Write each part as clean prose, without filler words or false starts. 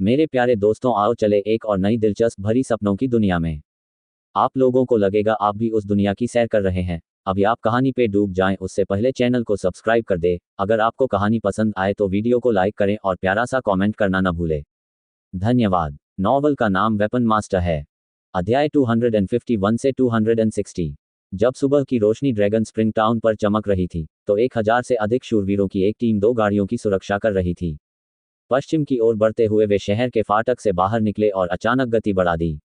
मेरे प्यारे दोस्तों, आओ चले एक और नई दिलचस्प भरी सपनों की दुनिया में। आप लोगों को लगेगा आप भी उस दुनिया की सैर कर रहे हैं। अभी आप कहानी पे डूब जाएं उससे पहले चैनल को सब्सक्राइब कर दे। अगर आपको कहानी पसंद आए तो वीडियो को लाइक करें और प्यारा सा कमेंट करना न भूलें। धन्यवाद। नॉवल का नाम वेपन मास्टर है। अध्याय 251 से 260। जब सुबह की रोशनी ड्रैगन स्प्रिंग टाउन पर चमक रही थी तो 1000 से अधिक शूरवीरों की एक टीम 2 गाड़ियों की सुरक्षा कर रही थी। पश्चिम की ओर बढ़ते हुए वे शहर के फाटक से बाहर निकले और अचानक गति बढ़ा दी।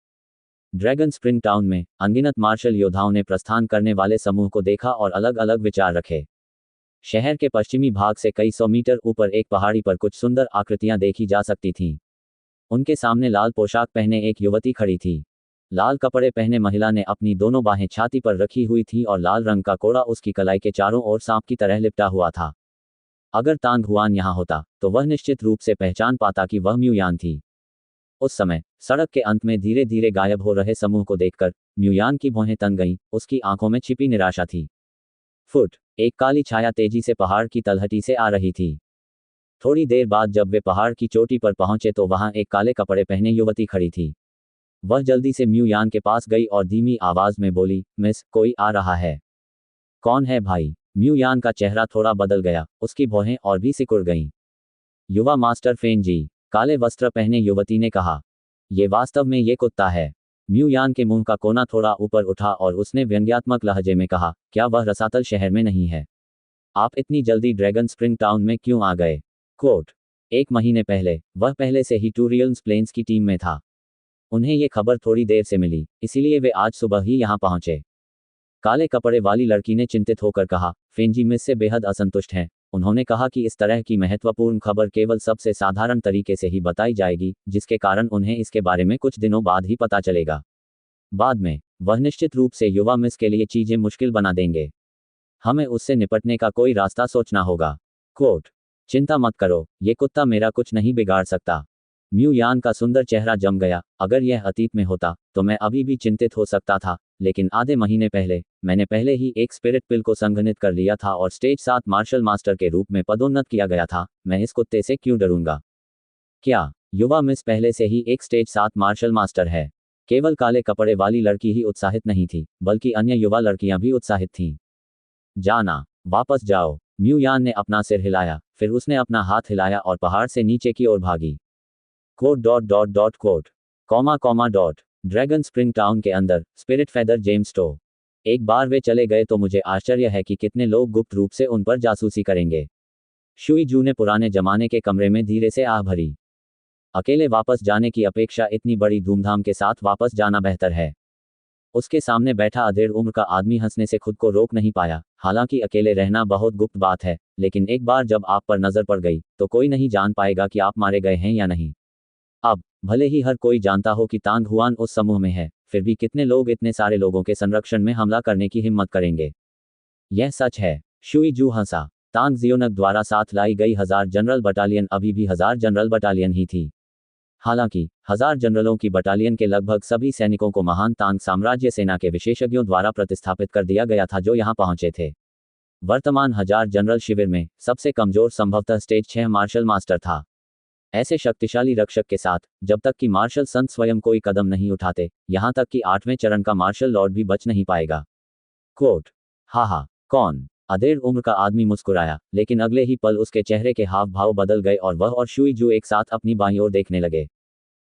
ड्रैगन स्प्रिंग टाउन में अनगिनत मार्शल योद्धाओं ने प्रस्थान करने वाले समूह को देखा और अलग अलग विचार रखे। शहर के पश्चिमी भाग से कई सौ मीटर ऊपर एक पहाड़ी पर कुछ सुंदर आकृतियां देखी जा सकती थीं। उनके सामने लाल पोशाक पहने एक युवती खड़ी थी। लाल कपड़े पहने महिला ने अपनी दोनों बाहें छाती पर रखी हुई थी और लाल रंग का कोड़ा उसकी कलाई के चारों ओर सांप की तरह लिपटा हुआ था। अगर तांग हुआन यहाँ होता तो वह निश्चित रूप से पहचान पाता कि वह म्यूयान थी। उस समय सड़क के अंत में धीरे धीरे गायब हो रहे समूह को देखकर म्यूयान की भौहें तन गईं। उसकी आंखों में छिपी निराशा थी। एक काली छाया तेजी से पहाड़ की तलहटी से आ रही थी। थोड़ी देर बाद जब वे पहाड़ की चोटी पर पहुंचे तो वहां एक काले कपड़े पहने युवती खड़ी थी। वह जल्दी से म्यूयान के पास गई और धीमी आवाज में बोली, मिस, कोई आ रहा है। कौन है भाई? म्यूयान का चेहरा थोड़ा बदल गया, उसकी भौहें और भी सिकुड़ गईं। युवा मास्टर फेन जी, काले वस्त्र पहने युवती ने कहा। ये वास्तव में ये कुत्ता है। म्यूयान के मुंह का कोना थोड़ा ऊपर उठा और उसने व्यंग्यात्मक लहजे में कहा, क्या वह रसातल शहर में नहीं है? आप इतनी जल्दी ड्रैगन स्प्रिंग टाउन में क्यों आ गए? 1 महीने पहले वह पहले से ही टू रियल्स प्लेन्स की टीम में था। उन्हें ये खबर थोड़ी देर से मिली, इसीलिए वे आज सुबह ही यहाँ पहुंचे। काले कपड़े वाली लड़की ने चिंतित होकर कहा। फेंजी मिस से बेहद असंतुष्ट हैं। उन्होंने कहा कि इस तरह की महत्वपूर्ण खबर केवल सबसे साधारण तरीके से ही बताई जाएगी, जिसके कारण उन्हें इसके बारे में कुछ दिनों बाद ही पता चलेगा। बाद में वह निश्चित रूप से युवा मिस के लिए चीजें मुश्किल बना देंगे। हमें उससे निपटने का कोई रास्ता सोचना होगा। चिंता मत करो, ये कुत्ता मेरा कुछ नहीं बिगाड़ सकता। म्यूयान का सुंदर चेहरा जम गया। अगर यह अतीत में होता तो मैं अभी भी चिंतित हो सकता था, लेकिन आधे महीने पहले मैंने पहले ही एक स्पिरिट पिल को संघनित कर लिया था और स्टेज 7 मार्शल मास्टर के रूप में पदोन्नत किया गया था। मैं इस कुत्ते से क्यों डरूंगा? क्या युवा मिस पहले से ही एक स्टेज 7 मार्शल मास्टर है? केवल काले कपड़े वाली लड़की ही उत्साहित नहीं थी, बल्कि अन्य युवा लड़कियां भी उत्साहित थीं। जाना, वापस जाओ। म्यूयान ने अपना सिर हिलाया, फिर उसने अपना हाथ हिलाया और पहाड़ से नीचे की ओर भागी। ड्रैगन स्प्रिंग टाउन के अंदर स्पिरिट फेदर जेम्स टो। एक बार वे चले गए तो मुझे आश्चर्य है कि कितने लोग गुप्त रूप से उन पर जासूसी करेंगे। शुई जू ने पुराने जमाने के कमरे में धीरे से आह भरी। अकेले वापस जाने की अपेक्षा इतनी बड़ी धूमधाम के साथ वापस जाना बेहतर है। उसके सामने बैठा अधेड़ उम्र का आदमी हंसने से खुद को रोक नहीं पाया। हालांकि अकेले रहना बहुत गुप्त बात है, लेकिन एक बार जब आप पर नजर पड़ गई तो कोई नहीं जान पाएगा कि आप मारे गए हैं या नहीं। अब भले ही हर कोई जानता हो कि तांग हुआन उस समूह में है, फिर भी कितने लोग इतने सारे लोगों के संरक्षण में हमला करने की हिम्मत करेंगे? यह सच है। शुई जू हंसा। तांग जियोनक द्वारा साथ लाई गई 1000 जनरल बटालियन अभी भी 1000 जनरल बटालियन ही थी। हालांकि 1000 जनरलों की बटालियन के लगभग सभी सैनिकों को महान तांग साम्राज्य सेना के विशेषज्ञों द्वारा प्रतिस्थापित कर दिया गया था जो यहाँ पहुंचे थे। वर्तमान 1000 जनरल शिविर में सबसे कमजोर संभवतः स्टेज 6 मार्शल मास्टर था। ऐसे शक्तिशाली रक्षक के साथ जब तक कि मार्शल संत स्वयं कोई कदम नहीं उठाते, यहां तक कि 8वें चरण का मार्शल लॉर्ड भी बच नहीं पाएगा। हा, कौन? अधेड़ उम्र का आदमी मुस्कुराया, लेकिन अगले ही पल उसके चेहरे के हाव भाव बदल गए और वह और शुई जू एक साथ अपनी बाईं ओर देखने लगे।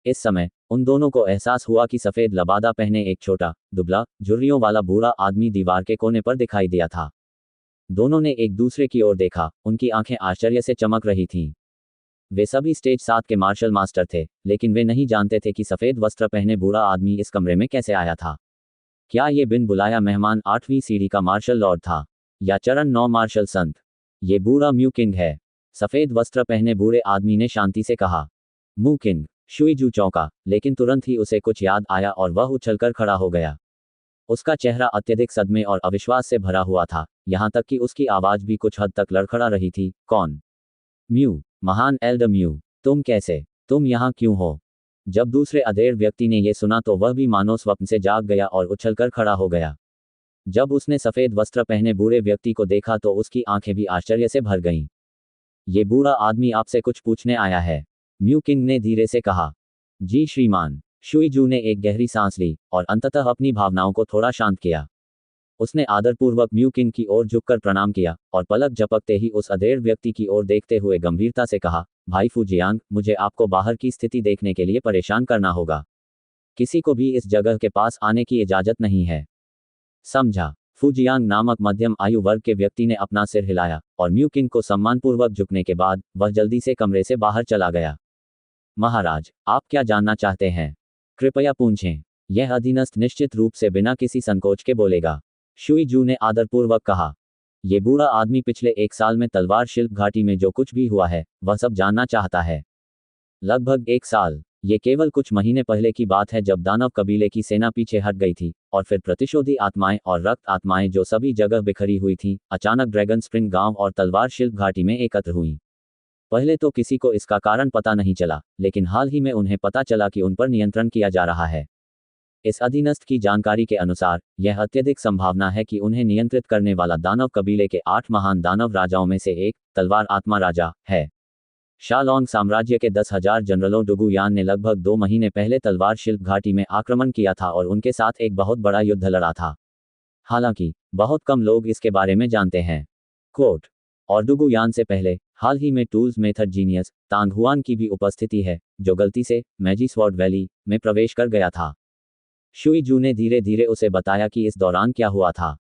इस समय उन दोनों को एहसास हुआ कि सफेद लबादा पहने एक छोटा, दुबला, झुर्रियों वाला बूढ़ा आदमी दीवार के कोने पर दिखाई दिया था। दोनों ने एक दूसरे की ओर देखा। उनकी आंखें आश्चर्य से चमक रही थीं। वे सभी स्टेज 7 के मार्शल मास्टर थे, लेकिन वे नहीं जानते थे कि सफेद वस्त्र पहने बूढ़ा आदमी इस कमरे में कैसे आया था। क्या ये बिन बुलाया मेहमान 8वीं सीढ़ी का मार्शल लॉर्ड था, या चरण 9 मार्शल संत? ये बूढ़ा म्यू किंग है, सफेद वस्त्र पहने बूढ़े आदमी ने शांति से कहा। Mu king. शुई जू चौंका, लेकिन तुरंत ही उसे कुछ याद आया और वह उछलकर खड़ा हो गया। उसका चेहरा अत्यधिक सदमे और अविश्वास से भरा हुआ था, यहाँ तक कि उसकी आवाज भी कुछ हद तक लड़खड़ा रही थी। कौन? म्यू, महान एल्डर म्यू, तुम कैसे? तुम यहाँ क्यों हो? जब दूसरे अधेड़ व्यक्ति ने यह सुना तो वह भी मानो स्वप्न से जाग गया और उछलकर खड़ा हो गया। जब उसने सफेद वस्त्र पहने बूढ़े व्यक्ति को देखा तो उसकी आंखें भी आश्चर्य से भर गईं। ये बूढ़ा आदमी आपसे कुछ पूछने आया है। म्यू किंग ने धीरे से कहा। जी श्रीमान। शुईजू ने एक गहरी सांस ली और अंततः अपनी भावनाओं को थोड़ा शांत किया। उसने आदरपूर्वक म्यू किंग की ओर झुककर प्रणाम किया और पलक झपकते ही उस अधेड़ व्यक्ति की ओर देखते हुए गंभीरता से कहा, भाई फुजियांग, मुझे आपको बाहर की स्थिति देखने के लिए परेशान करना होगा। किसी को भी इस जगह के पास आने की इजाजत नहीं है। समझा। फुजियांग नामक मध्यम आयु वर्ग के व्यक्ति ने अपना सिर हिलाया और म्यू किंग को सम्मानपूर्वक झुकने के बाद वह जल्दी से कमरे से बाहर चला गया। महाराज, आप क्या जानना चाहते हैं? कृपया पूछें। यह अधीनस्थ निश्चित रूप से बिना किसी संकोच के बोलेगा। शुईजू ने आदरपूर्वक कहा। ये बूढ़ा आदमी पिछले 1 साल में तलवार शिल्प घाटी में जो कुछ भी हुआ है वह सब जानना चाहता है। लगभग 1 साल। ये केवल कुछ महीने पहले की बात है जब दानव कबीले की सेना पीछे हट गई थी और फिर प्रतिशोधी आत्माएं और रक्त आत्माएं जो सभी जगह बिखरी हुई थीं, अचानक ड्रैगन स्प्रिंग गांव और तलवार शिल्प घाटी में एकत्र हुई। पहले तो किसी को इसका कारण पता नहीं चला, लेकिन हाल ही में उन्हें पता चला कि उन पर नियंत्रण किया जा रहा है। इस अधीनस्थ की जानकारी के अनुसार यह अत्यधिक संभावना है कि उन्हें नियंत्रित करने वाला दानव कबीले के 8 महान दानव राजाओं में से एक, तलवार आत्मा राजा, है। शालोंग साम्राज्य के 10,000 जनरलों डुगु यान ने लगभग 2 महीने पहले तलवार शिल्प घाटी में आक्रमण किया था और उनके साथ एक बहुत बड़ा युद्ध लड़ा था। हालांकि बहुत कम लोग इसके बारे में जानते हैं। कोट। और डुगु यान से पहले हाल ही में टूल्स मेथड जीनियस तांग हुआन की भी उपस्थिति है, जो गलती से मैजी स्वॉर्ड वैली में प्रवेश कर गया था। शुईजू ने धीरे धीरे उसे बताया कि इस दौरान क्या हुआ था।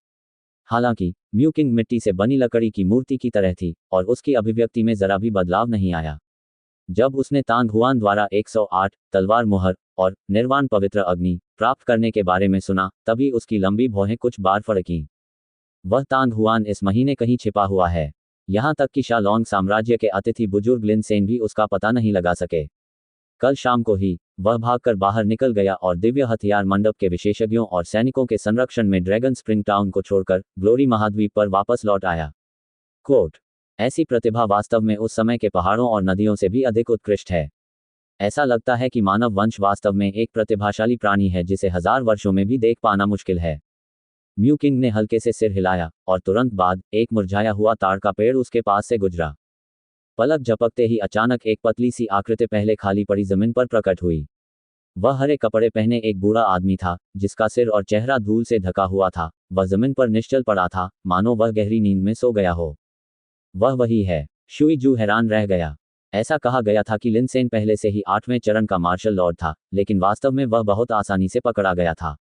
हालांकि म्यू किंग मिट्टी से बनी लकड़ी की मूर्ति की तरह थी और उसकी अभिव्यक्ति में जरा भी बदलाव नहीं आया। जब उसने तांग हुआन द्वारा 108 तलवार मुहर और निर्वाण पवित्र अग्नि प्राप्त करने के बारे में सुना, तभी उसकी लंबी भौहें कुछ बार फड़कीं। वह तांग हुआन इस महीने कहीं छिपा हुआ है। यहां तक कि शालोंग साम्राज्य के अतिथि बुजुर्ग लिन सेन भी उसका पता नहीं लगा सके। कल शाम को ही वह भागकर बाहर निकल गया और दिव्य हथियार मंडप के विशेषज्ञों और सैनिकों के संरक्षण में ड्रैगन स्प्रिंग टाउन को छोड़कर ग्लोरी महाद्वीप पर वापस लौट आया। कोट। ऐसी प्रतिभा वास्तव में उस समय के पहाड़ों और नदियों से भी अधिक उत्कृष्ट है। ऐसा लगता है कि मानव वंश वास्तव में एक प्रतिभाशाली प्राणी है जिसे 1000 वर्षों में भी देख पाना मुश्किल है। म्यू किंग ने हल्के से सिर हिलाया और तुरंत बाद एक मुरझाया हुआ ताड़ का पेड़ उसके पास से गुजरा। पलक झपकते ही अचानक एक पतली सी आकृति पहले खाली पड़ी जमीन पर प्रकट हुई। वह हरे कपड़े पहने एक बूढ़ा आदमी था, जिसका सिर और चेहरा धूल से ढका हुआ था। वह जमीन पर निश्चल पड़ा था, मानो वह गहरी नींद में सो गया हो। वह वही है। शुईजू हैरान रह गया। ऐसा कहा गया था कि लिनसेन पहले से ही 8वें चरण का मार्शल लॉर्ड था, लेकिन वास्तव में वह बहुत आसानी से पकड़ा गया था।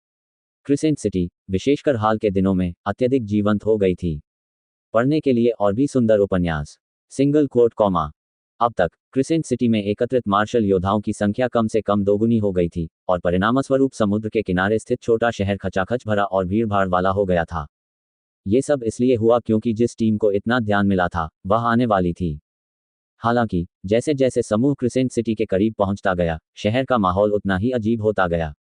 क्रिसेंट सिटी, विशेषकर हाल के दिनों में, अत्यधिक जीवंत हो गई थी। पढ़ने के लिए और भी सुंदर उपन्यास। Single quote comma. अब तक क्रिसेंट सिटी में एकत्रित मार्शल योद्धाओं की संख्या कम से कम दोगुनी हो गई थी और परिणामस्वरूप समुद्र के किनारे स्थित छोटा शहर खचाखच भरा और भीड़भाड़ वाला हो गया था। ये सब इसलिए हुआ क्योंकि जिस टीम को इतना ध्यान मिला था वह आने वाली थी। हालांकि जैसे जैसे समूह क्रिसेंट सिटी के करीब पहुंचता गया, शहर का माहौल उतना ही अजीब होता गया।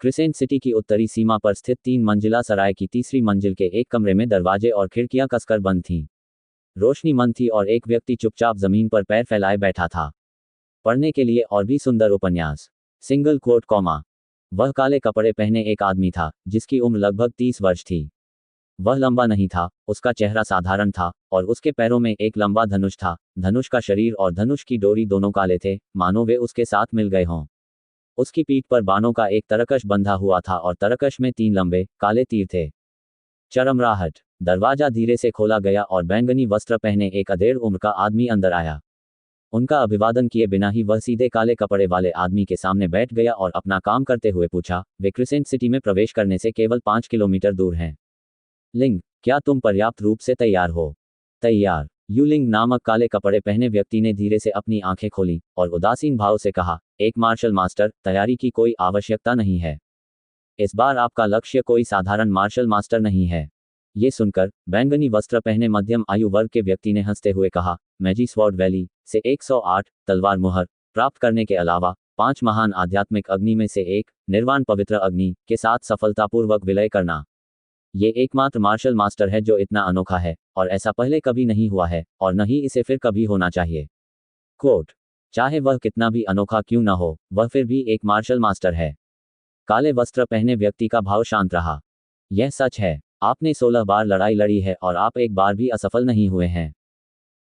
क्रिसेंट सिटी की उत्तरी सीमा पर स्थित 3 मंजिला सराय की तीसरी मंजिल के एक कमरे में दरवाजे और खिड़कियां कसकर बंद थीं। रोशनी मंद थी और एक व्यक्ति चुपचाप जमीन पर पैर फैलाए बैठा था। पढ़ने के लिए और भी सुंदर उपन्यास। Single quote comma. वह काले कपड़े पहने एक आदमी था, जिसकी उम्र लगभग 30 वर्ष थी। वह लंबा नहीं था, उसका चेहरा साधारण था और उसके पैरों में एक लंबा धनुष था। धनुष का शरीर और धनुष की डोरी दोनों काले थे, मानो वे उसके साथ मिल गए हों। उसकी पीठ पर बाणों का एक तरकश बंधा हुआ था और तरकश में 3 लंबे काले तीर थे। चरमराहट। दरवाजा धीरे से खोला गया और बैंगनी वस्त्र पहने एक अधेड़ उम्र का आदमी अंदर आया। उनका अभिवादन किए बिना ही वह सीधे काले कपड़े वाले आदमी के सामने बैठ गया और अपना काम करते हुए पूछा, वे क्रिसेंट सिटी में प्रवेश करने से केवल 5 किलोमीटर दूर हैं। लिंग, क्या तुम पर्याप्त रूप से तैयार हो? तैयार। यूलिंग नामक काले कपड़े पहने व्यक्ति ने धीरे से अपनी आंखें खोली और उदासीन भाव से कहा, एक मार्शल मास्टर, तैयारी की कोई आवश्यकता नहीं है। इस बार आपका लक्ष्य कोई साधारण मार्शल मास्टर नहीं है। ये सुनकर बैंगनी वस्त्र पहने मध्यम आयु वर्ग के व्यक्ति ने हंसते हुए कहा, मैजी स्वॉर्ड वैली से 108 तलवार मुहर प्राप्त करने के अलावा 5 महान आध्यात्मिक अग्नि में से एक, निर्वाण पवित्र अग्नि, के साथ सफलतापूर्वक विलय करना। ये एकमात्र मार्शल मास्टर है जो इतना अनोखा है, और ऐसा पहले कभी नहीं हुआ है और न ही इसे फिर कभी होना चाहिए। कोट। चाहे वह कितना भी अनोखा क्यों न हो, वह फिर भी एक मार्शल मास्टर है। काले वस्त्र पहने व्यक्ति का भाव शांत रहा। यह सच है, आपने 16 बार लड़ाई लड़ी है और आप एक बार भी असफल नहीं हुए हैं।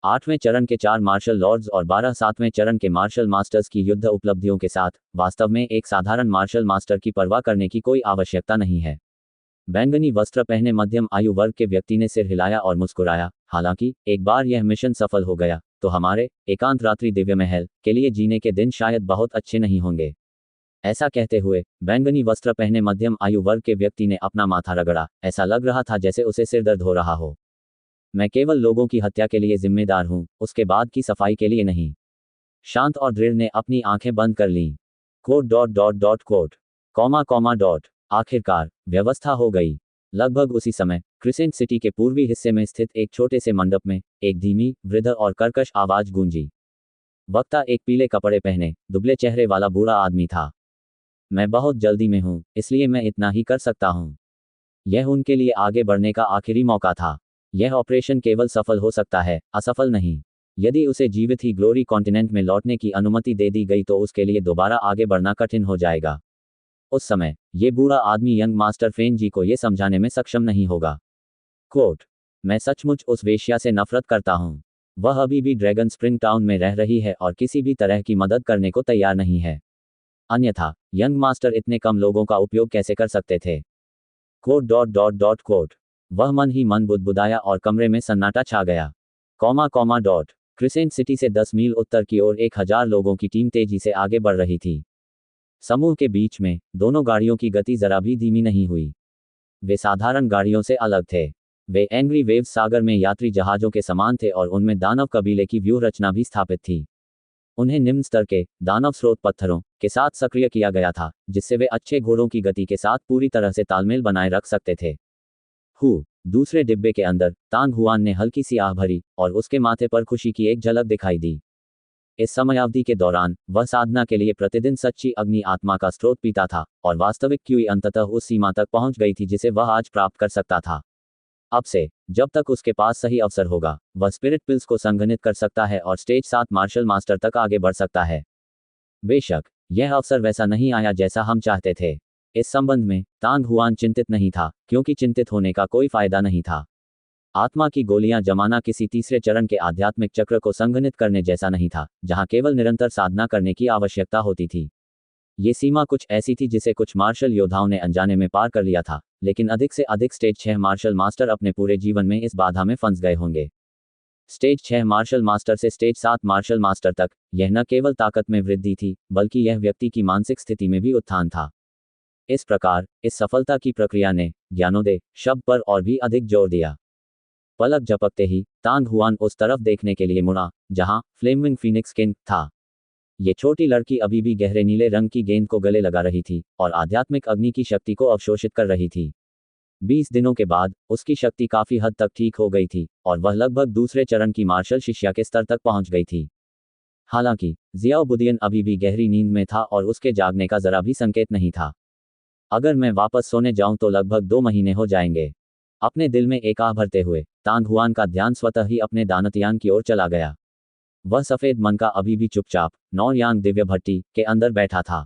8वें चरण के 4 मार्शल लॉर्ड्स और 12 7वें चरण के मार्शल मास्टर्स की युद्ध उपलब्धियों के साथ वास्तव में एक साधारण मार्शल मास्टर की परवाह करने की कोई आवश्यकता नहीं है। बैंगनी वस्त्र पहने मध्यम आयु वर्ग के व्यक्ति ने सिर हिलाया और मुस्कुराया। हालांकि एक बार यह मिशन सफल हो गया तो हमारे एकांत रात्रि दिव्य महल के लिए जीने के दिन शायद बहुत अच्छे नहीं होंगे। ऐसा कहते हुए बैंगनी वस्त्र पहने मध्यम आयु वर्ग के व्यक्ति ने अपना माथा रगड़ा। ऐसा लग रहा था जैसे उसे सिर दर्द हो रहा हो। मैं केवल लोगों की हत्या के लिए जिम्मेदार हूं, उसके बाद की सफाई के लिए नहीं। शांत और दृढ़ ने अपनी आंखें बंद कर लीं। Coat comma dot. आखिरकार व्यवस्था हो गई। लगभग उसी समय क्रिसेंट सिटी के पूर्वी हिस्से में स्थित एक छोटे से मंडप में एक धीमी, वृद्ध और कर्कश आवाज गूंजी। वक्ता एक पीले कपड़े पहने, दुबले चेहरे वाला बूढ़ा आदमी था। मैं बहुत जल्दी में हूं, इसलिए मैं इतना ही कर सकता हूं। यह उनके लिए आगे बढ़ने का आखिरी मौका था। यह ऑपरेशन केवल सफल हो सकता है, असफल नहीं। यदि उसे जीवित ही ग्लोरी कॉन्टिनेंट में लौटने की अनुमति दे दी गई तो उसके लिए दोबारा आगे बढ़ना कठिन हो जाएगा। उस समय ये बूढ़ा आदमी यंग मास्टर फेन जी को यह समझाने में सक्षम नहीं होगा। कोट, मैं सचमुच उस वेश्या से नफरत करता हूं। वह अभी भी ड्रैगन स्प्रिंग टाउन में रह रही है और किसी भी तरह की मदद करने को तैयार नहीं है। अन्यथा यंग मास्टर इतने कम लोगों का उपयोग कैसे कर सकते थे? कोट। वह मन ही मन बुदबुदाया और कमरे में सन्नाटा छा गया। Comma dot. क्रिसेंट सिटी से 10 मील उत्तर की ओर 1000 लोगों की टीम तेजी से आगे बढ़ रही थी। समूह के बीच में दोनों गाड़ियों की गति जरा भी धीमी नहीं हुई। वे साधारण गाड़ियों से अलग थे। वे एंग्री वेव्स सागर में यात्री जहाजों के समान थे और उनमें दानव कबीले की व्यूह रचना भी स्थापित थी। उन्हें निम्न स्तर के दानव स्रोत पत्थरों के साथ सक्रिय किया गया था, जिससे वे अच्छे घोड़ों की गति के साथ पूरी तरह से तालमेल बनाए रख सकते थे। दूसरे डिब्बे के अंदर तांग हुआन ने हल्की सी आह भरी और उसके माथे पर खुशी की एक झलक दिखाई दी। इस समयावधि के दौरान वह साधना के लिए प्रतिदिन सच्ची अग्नि आत्मा का स्रोत पीता था और वास्तविक क्यूई अंततः उस सीमा तक पहुंच गई थी जिसे वह आज प्राप्त कर सकता था। अब से जब तक उसके पास सही अवसर होगा, वह स्पिरिट पिल्स को संघनित कर सकता है और स्टेज 7 मार्शल मास्टर तक आगे बढ़ सकता है। बेशक यह अवसर वैसा नहीं आया जैसा हम चाहते थे। इस संबंध में तांग हुआन चिंतित नहीं था, क्योंकि चिंतित होने का कोई फायदा नहीं था। आत्मा की गोलियां जमाना किसी तीसरे चरण के आध्यात्मिक चक्र को संघनित करने जैसा नहीं था, जहां केवल निरंतर साधना करने की आवश्यकता होती थी। ये सीमा कुछ ऐसी थी जिसे कुछ मार्शल योद्धाओं ने अनजाने में पार कर लिया था, लेकिन अधिक से अधिक स्टेज 6 मार्शल मास्टर अपने पूरे जीवन में इस बाधा में फंस गए होंगे। स्टेज 6 मार्शल मास्टर से स्टेज 7 मार्शल मास्टर तक यह न केवल ताकत में वृद्धि थी, बल्कि यह व्यक्ति की मानसिक स्थिति में भी उत्थान था। इस प्रकार इस सफलता की प्रक्रिया ने ज्ञानोदय शब्द पर और भी अधिक जोर दिया। पलक झपकते ही तांग हुआन उस तरफ देखने के लिए मुड़ा जहां फ्लेमिंग फीनिक्स किंग था। ये छोटी लड़की अभी भी गहरे नीले रंग की गेंद को गले लगा रही थी और आध्यात्मिक अग्नि की शक्ति को अवशोषित कर रही थी। 20 दिनों के बाद उसकी शक्ति काफी हद तक ठीक हो गई थी और वह लगभग दूसरे चरण की मार्शल शिष्या के स्तर तक पहुंच गई थी। हालांकि जियाओ बुदियन अभी भी गहरी नींद में था और उसके जागने का जरा भी संकेत नहीं था। अगर मैं वापस सोने जाऊं तो लगभग 2 महीने हो जाएंगे। अपने दिल में एक आह भरते हुए तांग हुआन का ध्यान स्वतः ही अपने दानतयान की ओर चला गया। वह सफेद मन का अभी भी चुपचाप नौयांग दिव्य भट्टी के अंदर बैठा था।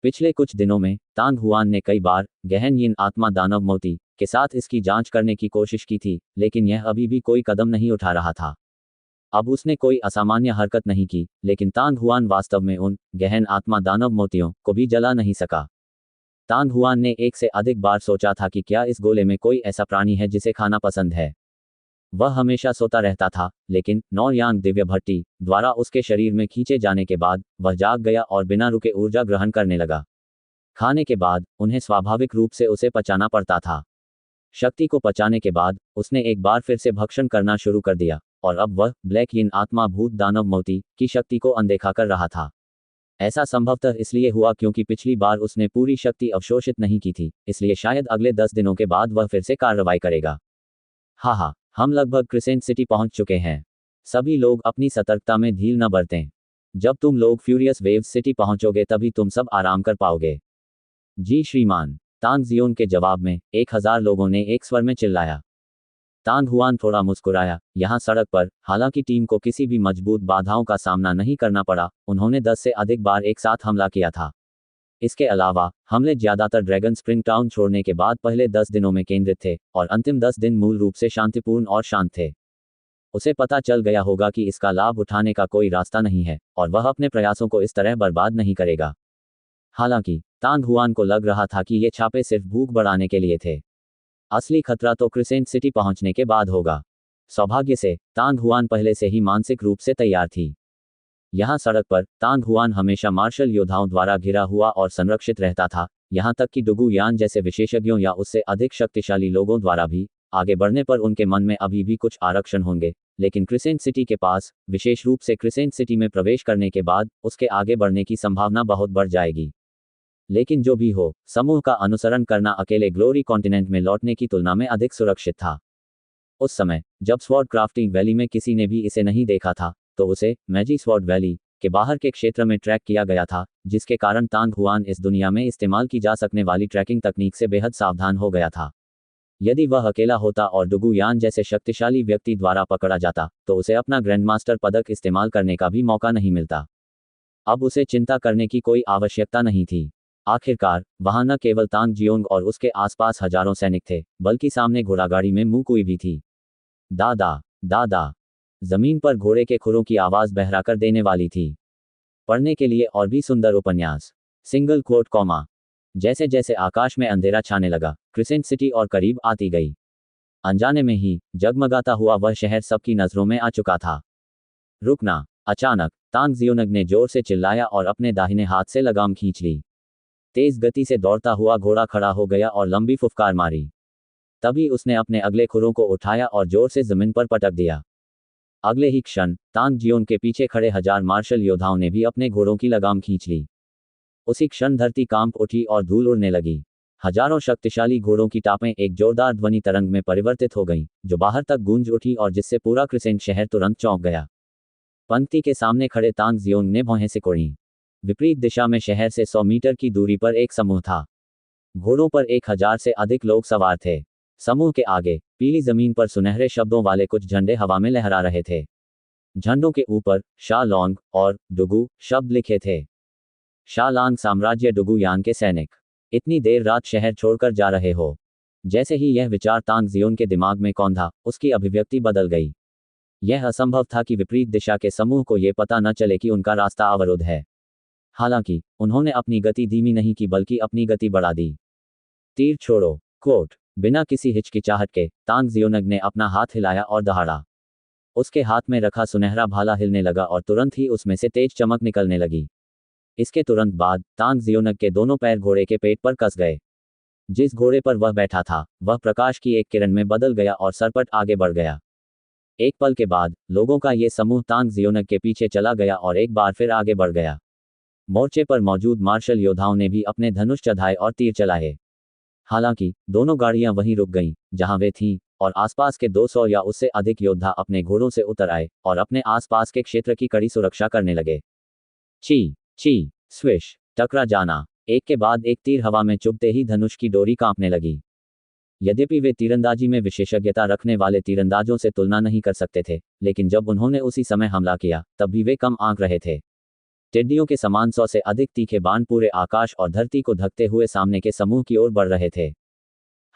पिछले कुछ दिनों में तांग हुआन ने कई बार गहन यीन आत्मा दानव मोती के साथ इसकी जांच करने की कोशिश की थी, लेकिन यह अभी भी कोई कदम नहीं उठा रहा था। अब उसने कोई असामान्य हरकत नहीं की, लेकिन तांग हुआन वास्तव में उन गहन आत्मा दानव मोतियों को भी जला नहीं सका। तांग हुआन ने एक से अधिक बार सोचा था कि क्या इस गोले में कोई ऐसा प्राणी है जिसे खाना पसंद है। वह हमेशा सोता रहता था, लेकिन नौयांग दिव्य भट्टी द्वारा उसके शरीर में खींचे जाने के बाद वह जाग गया और बिना रुके ऊर्जा ग्रहण करने लगा। खाने के बाद उन्हें स्वाभाविक रूप से उसे पचाना पड़ता था। शक्ति को पचाने के बाद उसने एक बार फिर से भक्षण करना शुरू कर दिया और अब वह ब्लैक यीन आत्मा भूत दानव मोती की शक्ति को अनदेखा कर रहा था। ऐसा संभवतः इसलिए हुआ क्योंकि पिछली बार उसने पूरी शक्ति अवशोषित नहीं की थी, इसलिए शायद अगले 10 दिनों के बाद वह फिर से कार्रवाई करेगा। हाँ, हम लगभग क्रिसेंट सिटी पहुंच चुके हैं। सभी लोग अपनी सतर्कता में ढील न बरतें। जब तुम लोग फ्यूरियस वेव्स सिटी पहुंचोगे तभी तुम सब आराम कर पाओगे। जी श्रीमान, तांग जियोन के जवाब में 1000 लोगों ने एक स्वर में चिल्लाया। तांग हुआन थोड़ा मुस्कुराया। यहाँ सड़क पर हालांकि टीम को किसी भी मजबूत बाधाओं का सामना नहीं करना पड़ा, उन्होंने 10 से अधिक बार एक साथ हमला किया था। इसके अलावा हमले ज्यादातर ड्रैगन स्प्रिंग टाउन छोड़ने के बाद पहले 10 दिनों में केंद्रित थे और अंतिम 10 दिन मूल रूप से शांतिपूर्ण और शांत थे। उसे पता चल गया होगा कि इसका लाभ उठाने का कोई रास्ता नहीं है और वह अपने प्रयासों को इस तरह बर्बाद नहीं करेगा। हालांकि तांग हुआन को लग रहा था कि ये छापे सिर्फ भूख बढ़ाने के लिए थे। असली खतरा तो क्रिसेंट सिटी पहुंचने के बाद होगा। सौभाग्य से तांग हुआन पहले से ही मानसिक रूप से तैयार थी। यहाँ सड़क पर तांग हुआन हमेशा मार्शल योद्धाओं द्वारा घिरा हुआ और संरक्षित रहता था, यहाँ तक कि डुगु यान जैसे विशेषज्ञों या उससे अधिक शक्तिशाली लोगों द्वारा भी आगे बढ़ने पर उनके मन में अभी भी कुछ आरक्षण होंगे, लेकिन क्रिसेंट सिटी के पास, विशेष रूप से क्रिसेंट सिटी में प्रवेश करने के बाद, उसके आगे बढ़ने की संभावना बहुत बढ़ जाएगी। लेकिन जो भी हो, समूह का अनुसरण करना अकेले ग्लोरी कॉन्टिनेंट में लौटने की तुलना में अधिक सुरक्षित था। उस समय जब स्वॉर्ड क्राफ्टिंग वैली में किसी ने भी इसे नहीं देखा था, तो उसे मैजी स्वॉर्ड वैली के बाहर के क्षेत्र में ट्रैक किया गया था, जिसके कारण तांग हुआन इस दुनिया में इस्तेमाल की जा सकने वाली ट्रैकिंग तकनीक से बेहद सावधान हो गया था। यदि वह अकेला होता और डुगु यान जैसे शक्तिशाली व्यक्ति द्वारा पकड़ा जाता, तो उसे अपना ग्रैंडमास्टर पदक इस्तेमाल करने का भी मौका नहीं मिलता। अब उसे चिंता करने की कोई आवश्यकता नहीं थी। आखिरकार वहां न केवल तांग जियोंग और उसके आसपास हजारों सैनिक थे, बल्कि सामने घोड़ागाड़ी में मुकुई भी थी। दादा दादा, जमीन पर घोड़े के खुरों की आवाज बहरा कर देने वाली थी। पढ़ने के लिए और भी सुंदर उपन्यास। Single quote comma. जैसे जैसे आकाश में अंधेरा छाने लगा, क्रिसेंट सिटी और करीब आती गई। अनजाने में ही जगमगाता हुआ वह शहर सबकी नजरों में आ चुका था। रुकना। अचानक तांग जियोनग ने जोर से चिल्लाया और अपने दाहिने हाथ से लगाम खींच ली। तेज गति से दौड़ता हुआ घोड़ा खड़ा हो गया और लंबी फुफकार मारी। तभी उसने अपने अगले खुरों को उठाया और जोर से जमीन पर पटक दिया। अगले ही क्षण तांग जियोन के पीछे खड़े हजार मार्शल योद्धाओं ने भी अपने घोड़ों की लगाम खींच ली। उसी क्षण धरती कांप उठी और धूल उड़ने लगी। हजारों शक्तिशाली घोड़ों की टापें एक जोरदार ध्वनि तरंग में परिवर्तित हो गईं, जो बाहर तक गूंज उठी और जिससे पूरा क्रिसेंट शहर तुरंत चौंक गया। पंक्ति के सामने खड़े तांग जियोंग ने भौहें सिकोड़ी। विपरीत दिशा में शहर से 100 मीटर की दूरी पर एक समूह था। घोड़ों पर 1000 से अधिक लोग सवार थे। समूह के आगे पीली जमीन पर सुनहरे शब्दों वाले कुछ झंडे हवा में लहरा रहे थे। झंडों के ऊपर शा लॉन्ग और डुगु शब्द लिखे थे। शा लॉन्ग साम्राज्य, डुगु यान के सैनिक। इतनी देर रात शहर छोड़कर जा रहे हो। जैसे ही यह विचार तांग जियोन के दिमाग में कौंधा, उसकी अभिव्यक्ति बदल गई। यह असंभव था कि विपरीत दिशा के समूह को यह पता न चले कि उनका रास्ता अवरुद्ध है। हालांकि उन्होंने अपनी गति धीमी नहीं की, बल्कि अपनी गति बढ़ा दी। तीर छोड़ो। कोट। बिना किसी हिचकिचाहट के तांग जियोनग ने अपना हाथ हिलाया और दहाड़ा। उसके हाथ में रखा सुनहरा भाला हिलने लगा और तुरंत ही उसमें से तेज चमक निकलने लगी। इसके तुरंत बाद तांग जियोनग के दोनों पैर घोड़े के पेट पर कस गए। जिस घोड़े पर वह बैठा था, वह प्रकाश की एक किरण में बदल गया और सरपट आगे बढ़ गया। एक पल के बाद लोगों का ये समूह तांग जियोनग के पीछे चला गया और एक बार फिर आगे बढ़ गया। मोर्चे पर मौजूद मार्शल योद्धाओं ने भी अपने धनुष चढ़ाए और तीर चलाए। हालांकि दोनों गाड़ियां वहीं रुक गईं जहां वे थीं, और आसपास के 200 या उससे अधिक योद्धा अपने घोड़ों से उतर आए और अपने आसपास के क्षेत्र की कड़ी सुरक्षा करने लगे। ची ची स्विश, टकरा जाना। एक के बाद एक तीर हवा में चुभते ही धनुष की डोरी कांपने लगी। यद्यपि वे तीरंदाजी में विशेषज्ञता रखने वाले तीरंदाजों से तुलना नहीं कर सकते थे, लेकिन जब उन्होंने उसी समय हमला किया, तब भी वे कम आंक रहे थे। टिड्डियों के समान 100 से अधिक तीखे बाण पूरे आकाश और धरती को ढकते हुए सामने के समूह की ओर बढ़ रहे थे।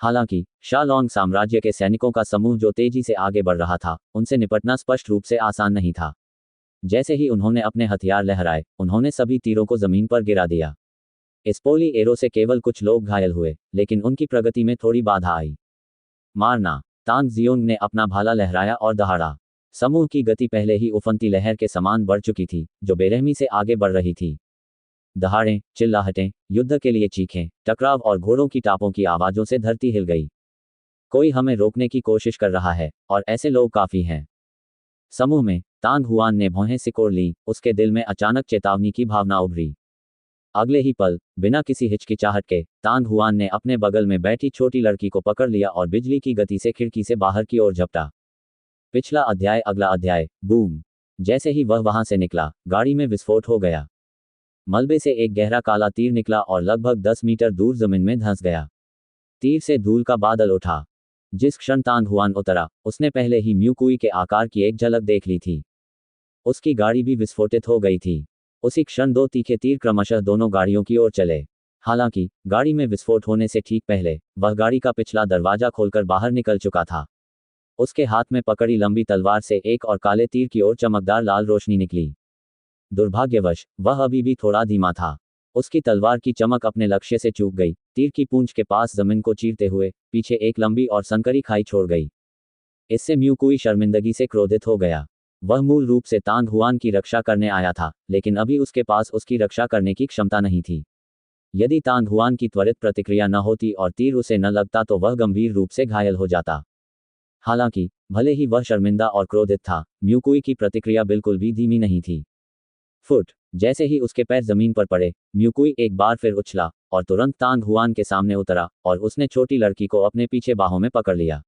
हालांकि शा लॉन्ग साम्राज्य के सैनिकों का समूह जो तेजी से आगे बढ़ रहा था, उनसे निपटना स्पष्ट रूप से आसान नहीं था। जैसे ही उन्होंने अपने हथियार लहराए, उन्होंने सभी तीरों को जमीन पर गिरा दिया। इस पोली एरो से केवल कुछ लोग घायल हुए, लेकिन उनकी प्रगति में थोड़ी बाधा आई। मारना। तांग जियोंग ने अपना भाला लहराया और दहाड़ा। समूह की गति पहले ही उफनती लहर के समान बढ़ चुकी थी, जो बेरहमी से आगे बढ़ रही थी। दहाड़ें, चिल्लाहटें, युद्ध के लिए चीखें, टकराव और घोड़ों की टापों की आवाजों से धरती हिल गई। कोई हमें रोकने की कोशिश कर रहा है, और ऐसे लोग काफी हैं। समूह में तांग हुआन ने भौहें सिकोड़ ली। उसके दिल में अचानक चेतावनी की भावना उभरी। अगले ही पल, बिना किसी हिचकिचाहट के, तांग हुआन ने अपने बगल में बैठी छोटी लड़की को पकड़ लिया और बिजली की गति से खिड़की से बाहर की ओर झपटा। पिछला अध्याय। अगला अध्याय। बूम। जैसे ही वह वहां से निकला, गाड़ी में विस्फोट हो गया। मलबे से एक गहरा काला तीर निकला और लगभग 10 मीटर दूर जमीन में धंस गया। तीर से धूल का बादल उठा। जिस क्षण तांग हुआन उतरा, उसने पहले ही म्यूकुई के आकार की एक झलक देख ली थी। उसकी गाड़ी भी विस्फोटित हो गई थी। उसी क्षण 2 तीखे तीर क्रमशः दोनों गाड़ियों की ओर चले। हालांकि गाड़ी में विस्फोट होने से ठीक पहले वह गाड़ी का पिछला दरवाजा खोलकर बाहर निकल चुका था। उसके हाथ में पकड़ी लंबी तलवार से एक और काले तीर की ओर चमकदार लाल रोशनी निकली। दुर्भाग्यवश वह अभी भी थोड़ा धीमा था। उसकी तलवार की चमक अपने लक्ष्य से चूक गई, तीर की पूंछ के पास जमीन को चीरते हुए पीछे एक लंबी और संकरी खाई छोड़ गई। इससे म्यू कुई शर्मिंदगी से क्रोधित हो गया। वह मूल रूप से तांग हुआन की रक्षा करने आया था, लेकिन अभी उसके पास उसकी रक्षा करने की क्षमता नहीं थी। यदि तांग हुआन की त्वरित प्रतिक्रिया न होती और तीर उसे न लगता तो वह गंभीर रूप से घायल हो जाता। हालांकि भले ही वह शर्मिंदा और क्रोधित था, म्यू कुई की प्रतिक्रिया बिल्कुल भी धीमी नहीं थी। फुट जैसे ही उसके पैर जमीन पर पड़े, म्यू कुई एक बार फिर उछला और तुरंत तांग हुआन के सामने उतरा और उसने छोटी लड़की को अपने पीछे बाहों में पकड़ लिया।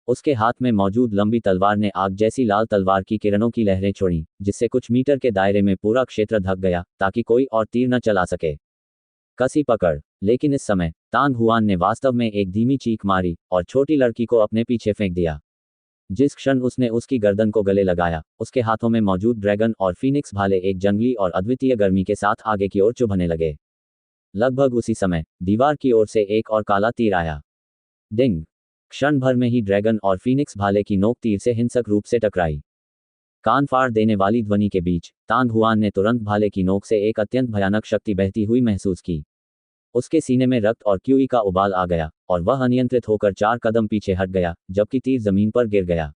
उसके हाथ में मौजूद लंबी तलवार ने आग जैसी लाल तलवार की किरणों की लहरें छोड़ी, जिससे कुछ मीटर के दायरे में पूरा क्षेत्र ढक गया ताकि कोई और तीर न चला सके। कसी पकड़। लेकिन इस समय तांग हुआन ने वास्तव में एक धीमी चीख मारी और छोटी लड़की को अपने पीछे फेंक दिया। जिस क्षण उसने उसकी गर्दन को गले लगाया, उसके हाथों में मौजूद ड्रैगन और फीनिक्स भाले एक जंगली और अद्वितीय गर्मी के साथ आगे की ओर चुभने लगे। लगभग उसी समय दीवार की ओर से एक और काला तीर आया। डिंग! क्षण भर में ही ड्रैगन और फीनिक्स भाले की नोक तीर से हिंसक रूप से टकराई। कान फाड़ देने वाली ध्वनि के बीच तांग हुआन ने तुरंत भाले की नोक से एक अत्यंत भयानक शक्ति बहती हुई महसूस की। उसके सीने में रक्त और क्यूई का उबाल आ गया और वह अनियंत्रित होकर 4 कदम पीछे हट गया, जबकि तीर जमीन पर गिर गया।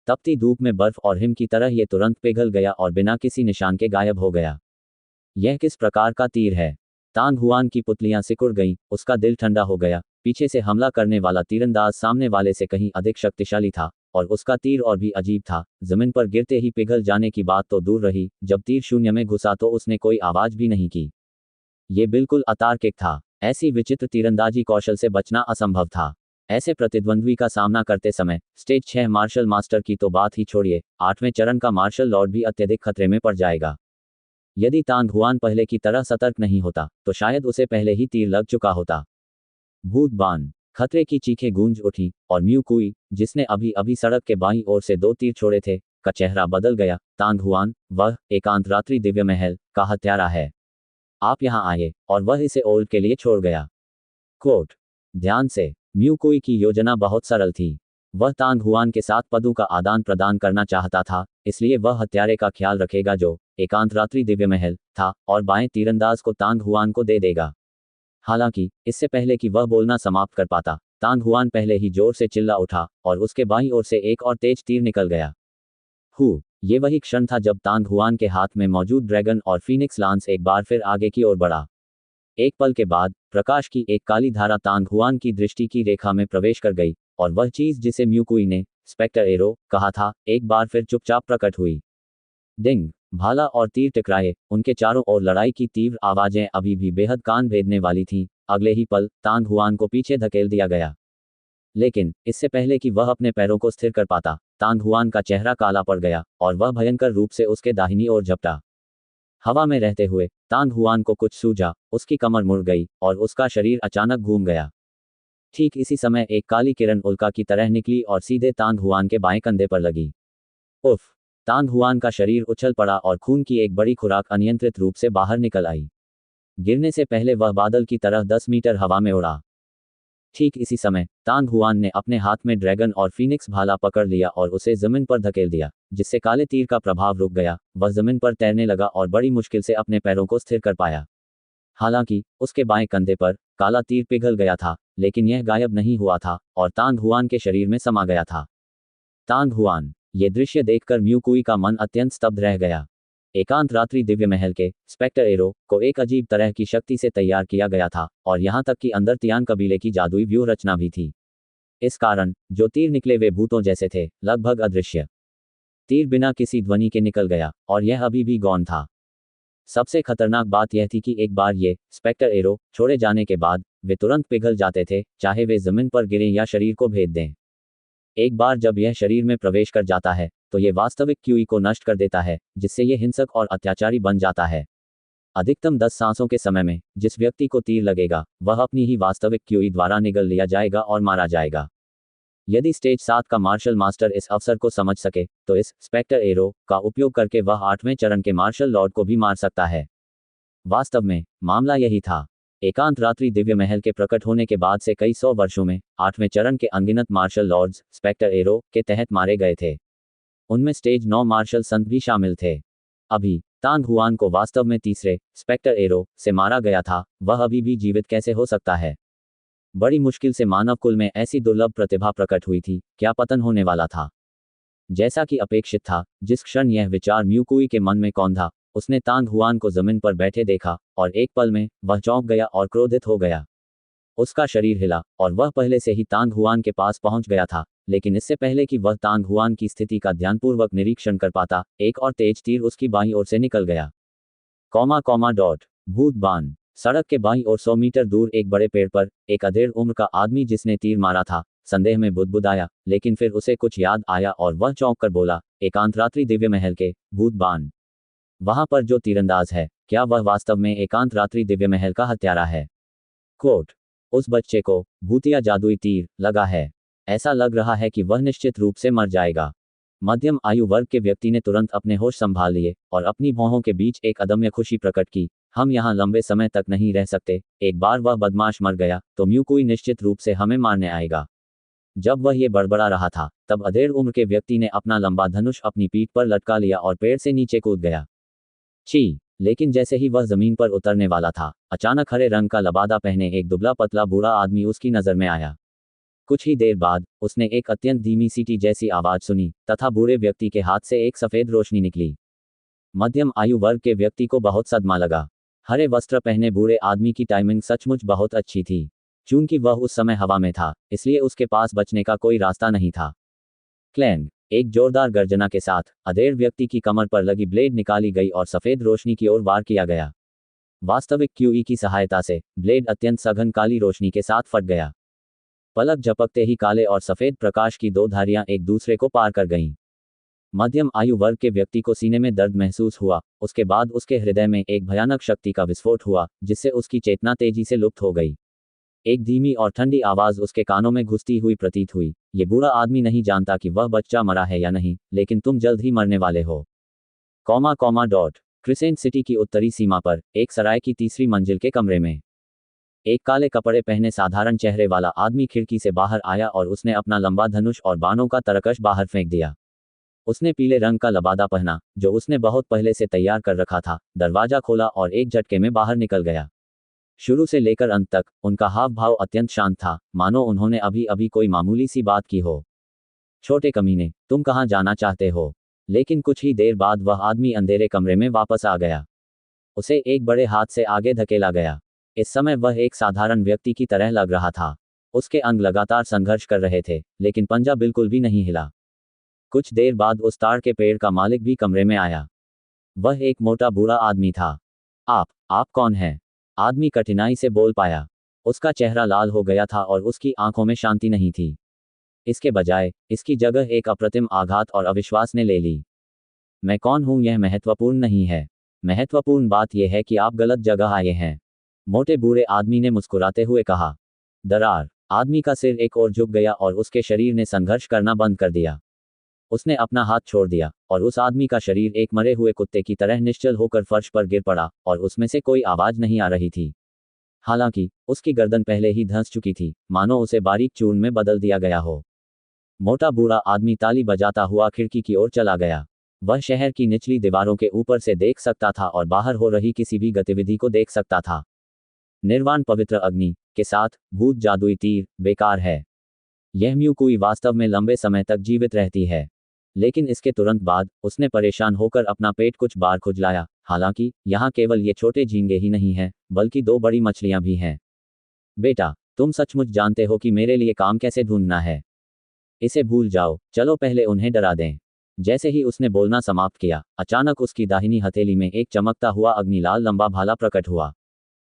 तपती धूप में बर्फ और हिम की तरह यह तुरंत पिघल गया और बिना किसी निशान के गायब हो गया। यह किस प्रकार का तीर है? तांग हुआन की पुतलियां सिकुड़ गईं, उसका दिल ठंडा हो गया। पीछे से हमला करने वाला तीरंदाज सामने वाले से कहीं अधिक शक्तिशाली था और उसका तीर और भी अजीब था। जमीन पर गिरते ही पिघल जाने की बात तो दूर रही, जब तीर शून्य में घुसा तो उसने कोई आवाज भी नहीं की। ये बिल्कुल अतार्किक था। ऐसी विचित्र तीरंदाजी कौशल से बचना असंभव था। ऐसे प्रतिद्वंद्वी का सामना करते समय स्टेज 6 मार्शल मास्टर की तो बात ही छोड़िए, 8वें चरण का मार्शल लॉर्ड भी अत्यधिक खतरे में पड़ जाएगा। यदि तांग हुआन पहले की तरह सतर्क नहीं होता तो शायद उसे पहले ही तीर लग चुका होता। भूत बान! खतरे की चीखें गूंज उठी और म्यू कुई, जिसने अभी अभी सड़क के बाईं ओर से 2 तीर छोड़े थे, का चेहरा बदल गया। तांग हुआन, वह एकांत रात्रि दिव्य महल का हत्यारा है। आप यहाँ आए और वह इसे ओल्ड के लिए छोड़ गया। कोट ध्यान से। म्यू कुई की योजना बहुत सरल थी। वह तांग हुआन के साथ पदों का आदान प्रदान करना चाहता था, इसलिए वह हत्यारे का ख्याल रखेगा जो एकांत रात्रि दिव्य महल था और बाएं तीरंदाज को तांग हुआन को दे देगा। हालांकि इससे पहले कि वह बोलना समाप्त कर पाता, तांग हुआन पहले ही जोर से चिल्ला उठा और उसके बाईं ओर से एक और तेज तीर निकल गया। ये वही क्षण था जब तांग हुआन के हाथ में मौजूद ड्रैगन और फीनिक्स लांस एक बार फिर आगे की ओर बढ़ा। एक पल के बाद प्रकाश की एक काली धारा तांग हुआन की दृष्टि की रेखा में प्रवेश कर गई और वह चीज जिसे म्यू कुई ने स्पेक्टर एरो कहा था, एक बार फिर चुपचाप प्रकट हुई। डिंग! भाला और तीर टकराए, उनके चारों ओर लड़ाई की तीव्र आवाजें अभी भी बेहद कान भेदने वाली थीं। अगले ही पल तांग हुआन को पीछे धकेल दिया गया। लेकिन इससे पहले कि वह अपने पैरों को स्थिर कर पाता, तांग हुआन का चेहरा काला पड़ गया और वह भयंकर रूप से उसके दाहिनी ओर झपटा। हवा में रहते हुए तांग हुआन को कुछ सूझा, उसकी कमर मुड़ गई और उसका शरीर अचानक घूम गया। ठीक इसी समय एक काली किरण उल्का की तरह निकली और सीधे तांग हुआन के बाएं कंधे पर लगी। उफ! तांग हुआन का शरीर उछल पड़ा और खून की एक बड़ी खुराक अनियंत्रित रूप से बाहर निकल आई। गिरने से पहले वह बादल की तरह 10 मीटर हवा में उड़ा। ठीक इसी समय तांग हुआन ने अपने हाथ में ड्रैगन और फीनिक्स भाला पकड़ लिया और उसे जमीन पर धकेल दिया, जिससे काले तीर का प्रभाव रुक गया। वह जमीन पर तैरने लगा और बड़ी मुश्किल से अपने पैरों को स्थिर कर पाया। हालांकि उसके बाएं कंधे पर काला तीर पिघल गया था, लेकिन यह गायब नहीं हुआ था और तांग हुआन के शरीर में समा गया था। तांग हुआन! ये दृश्य देखकर म्यू कुई का मन अत्यंत स्तब्ध रह गया। एकांत रात्रि दिव्य महल के स्पेक्टर एरो को एक अजीब तरह की शक्ति से तैयार किया गया था और यहाँ तक कि अंदर तियान कबीले की जादुई व्यूह रचना भी थी। इस कारण जो तीर निकले वे भूतों जैसे थे, लगभग अदृश्य। तीर बिना किसी ध्वनि के निकल गया और यह अभी भी गौण था। सबसे खतरनाक बात यह थी कि एक बार ये स्पेक्टर एरो छोड़े जाने के बाद वे तुरंत पिघल जाते थे, चाहे वे जमीन पर गिरें या शरीर को भेद दें। एक बार जब यह शरीर में प्रवेश कर जाता है तो ये वास्तविक क्यूई को नष्ट कर देता है, जिससे ये हिंसक और अत्याचारी बन जाता है। अधिकतम 10 सांसों के समय में जिस व्यक्ति को तीर लगेगा वह अपनी ही वास्तविक क्यूई द्वारा निगल लिया जाएगा और मारा जाएगा। यदि स्टेज 7 का मार्शल मास्टर इस अवसर को समझ सके तो इस स्पेक्टर एरो का उपयोग करके वह 8वें चरण के मार्शल लॉर्ड को भी मार सकता है। वास्तव में मामला यही था। एकांत रात्रि दिव्य महल के प्रकट होने के बाद से कई सौ वर्षों में 8वें चरण के अनगिनत मार्शल लॉर्ड्स स्पेक्टर एरो के तहत मारे गए थे। उनमें स्टेज 9 मार्शल संत भी शामिल थे। अभी तांग हुआन को वास्तव में तीसरे स्पेक्टर एरो से मारा गया था, वह अभी भी जीवित कैसे हो सकता है? बड़ी मुश्किल से मानव कुल में ऐसी दुर्लभ प्रतिभा प्रकट हुई थी, क्या पतन होने वाला था? जैसा कि अपेक्षित था, जिस क्षण यह विचार म्यूकुई के मन में कौंधा, उसने तांग हुआन को जमीन पर बैठे देखा और एक पल में वह चौंक गया और क्रोधित हो गया। उसका शरीर हिला और वह पहले से ही तांग हुआन के पास पहुंच गया था, लेकिन इससे पहले कि वह तांग हुआन की स्थिति का ध्यानपूर्वक निरीक्षण कर पाता, एक और तेज तीर उसकी बाईं ओर से निकल गया। भूत बाण। सड़क के बाईं ओर 100 मीटर दूर एक बड़े पेड़ पर एक अधेड़ उम्र का आदमी जिसने तीर मारा था, संदेह में बुदबुदाया, लेकिन फिर उसे कुछ याद आया और वह चौंक कर बोला, एकांत रात्रि दिव्य महल के भूत बाण। वहां पर जो तीरंदाज है, क्या वह वास्तव में एकांत रात्रि दिव्य महल का हत्यारा है? कोट। उस बच्चे को भूतिया जादुई तीर लगा है। ऐसा लग रहा है कि वह निश्चित रूप से मर जाएगा। मध्यम आयु वर्ग के व्यक्ति ने तुरंत अपने होश संभाल लिए और अपनी भौहों के बीच एक अदम्य खुशी प्रकट की। हम यहाँ लंबे समय तक नहीं रह सकते, एक बार वह बदमाश मर गया तो म्यूकुई निश्चित रूप से हमें मारने आएगा। जब वह ये बड़बड़ा रहा था, तब अधेड़ उम्र के व्यक्ति ने अपना लंबा धनुष अपनी पीठ पर लटका लिया और पेड़ से नीचे कूद गया। छी! लेकिन जैसे ही वह जमीन पर उतरने वाला था, अचानक हरे रंग का लबादा पहने एक दुबला पतला बूढ़ा आदमी उसकी नजर में आया। कुछ ही देर बाद उसने एक अत्यंत धीमी सीटी जैसी आवाज सुनी तथा बूढ़े व्यक्ति के हाथ से एक सफेद रोशनी निकली। मध्यम आयु वर्ग के व्यक्ति को बहुत सदमा लगा। हरे वस्त्र पहने बूढ़े आदमी की टाइमिंग सचमुच बहुत अच्छी थी। चूंकि वह उस समय हवा में था, इसलिए उसके पास बचने का कोई रास्ता नहीं था। क्लैंग। एक जोरदार गर्जना के साथ अधेड़ व्यक्ति की कमर पर लगी ब्लेड निकाली गई और सफेद रोशनी की ओर वार किया गया। वास्तविक क्यूई की सहायता से ब्लेड अत्यंत सघन काली रोशनी के साथ फट गया। पलक झपकते ही काले और सफेद प्रकाश की दो धारियां एक दूसरे को पार कर गईं। मध्यम आयु वर्ग के व्यक्ति को सीने में दर्द महसूस हुआ। उसके बाद उसके हृदय में एक भयानक शक्ति का विस्फोट हुआ, जिससे उसकी चेतना तेजी से लुप्त हो गई। एक धीमी और ठंडी आवाज उसके कानों में घुसती हुई प्रतीत हुई, ये बूढ़ा आदमी नहीं जानता कि वह बच्चा मरा है या नहीं, लेकिन तुम जल्द ही मरने वाले हो। क्रिसेंट सिटी की उत्तरी सीमा पर एक सराय की तीसरी मंजिल के कमरे में एक काले कपड़े पहने साधारण चेहरे वाला आदमी खिड़की से बाहर आया और उसने अपना लंबा धनुष और बाणों का तरकश बाहर फेंक दिया। उसने पीले रंग का लबादा पहना, जो उसने बहुत पहले से तैयार कर रखा था, दरवाजा खोला और एक झटके में बाहर निकल गया। शुरू से लेकर अंत तक उनका हाव भाव अत्यंत शांत था, मानो उन्होंने अभी अभी कोई मामूली सी बात की हो। छोटे कमीने, तुम कहाँ जाना चाहते हो? लेकिन कुछ ही देर बाद वह आदमी अंधेरे कमरे में वापस आ गया। उसे एक बड़े हाथ से आगे धकेला गया। इस समय वह एक साधारण व्यक्ति की तरह लग रहा था। उसके अंग लगातार संघर्ष कर रहे थे, लेकिन पंजा बिल्कुल भी नहीं हिला। कुछ देर बाद उस ताड़ के पेड़ का मालिक भी कमरे में आया। वह एक मोटा बूढ़ा आदमी था। आप कौन हैं? आदमी कठिनाई से बोल पाया। उसका चेहरा लाल हो गया था और उसकी आंखों में शांति नहीं थी। इसके बजाय इसकी जगह एक अप्रतिम आघात और अविश्वास ने ले ली। मैं कौन हूं यह महत्वपूर्ण नहीं है। महत्वपूर्ण बात यह है कि आप गलत जगह आए हैं, मोटे बूढ़े आदमी ने मुस्कुराते हुए कहा। दरार। आदमी का सिर एक ओर झुक गया और उसके शरीर ने संघर्ष करना बंद कर दिया। उसने अपना हाथ छोड़ दिया और उस आदमी का शरीर एक मरे हुए कुत्ते की तरह निश्चल होकर फर्श पर गिर पड़ा और उसमें से कोई आवाज नहीं आ रही थी। हालांकि उसकी गर्दन पहले ही धंस चुकी थी, मानो उसे बारीक चूर्ण में बदल दिया गया हो। मोटा बूढ़ा आदमी ताली बजाता हुआ खिड़की की ओर चला गया। वह शहर की निचली दीवारों के ऊपर से देख सकता था और बाहर हो रही किसी भी गतिविधि को देख सकता था। निर्वाण पवित्र अग्नि के साथ भूत जादुई तीर बेकार है। यह म्यूकुई वास्तव में लंबे समय तक जीवित रहती है, लेकिन इसके तुरंत बाद उसने परेशान होकर अपना पेट कुछ बार खुजलाया। हालांकि यहाँ केवल ये छोटे झींगे ही नहीं हैं, बल्कि 2 बड़ी मछलियां भी हैं। बेटा, तुम सचमुच जानते हो कि मेरे लिए काम कैसे ढूंढना है। इसे भूल जाओ, चलो पहले उन्हें डरा दें। जैसे ही उसने बोलना समाप्त किया, अचानक उसकी दाहिनी हथेली में एक चमकता हुआ अग्निलाल लंबा भाला प्रकट हुआ।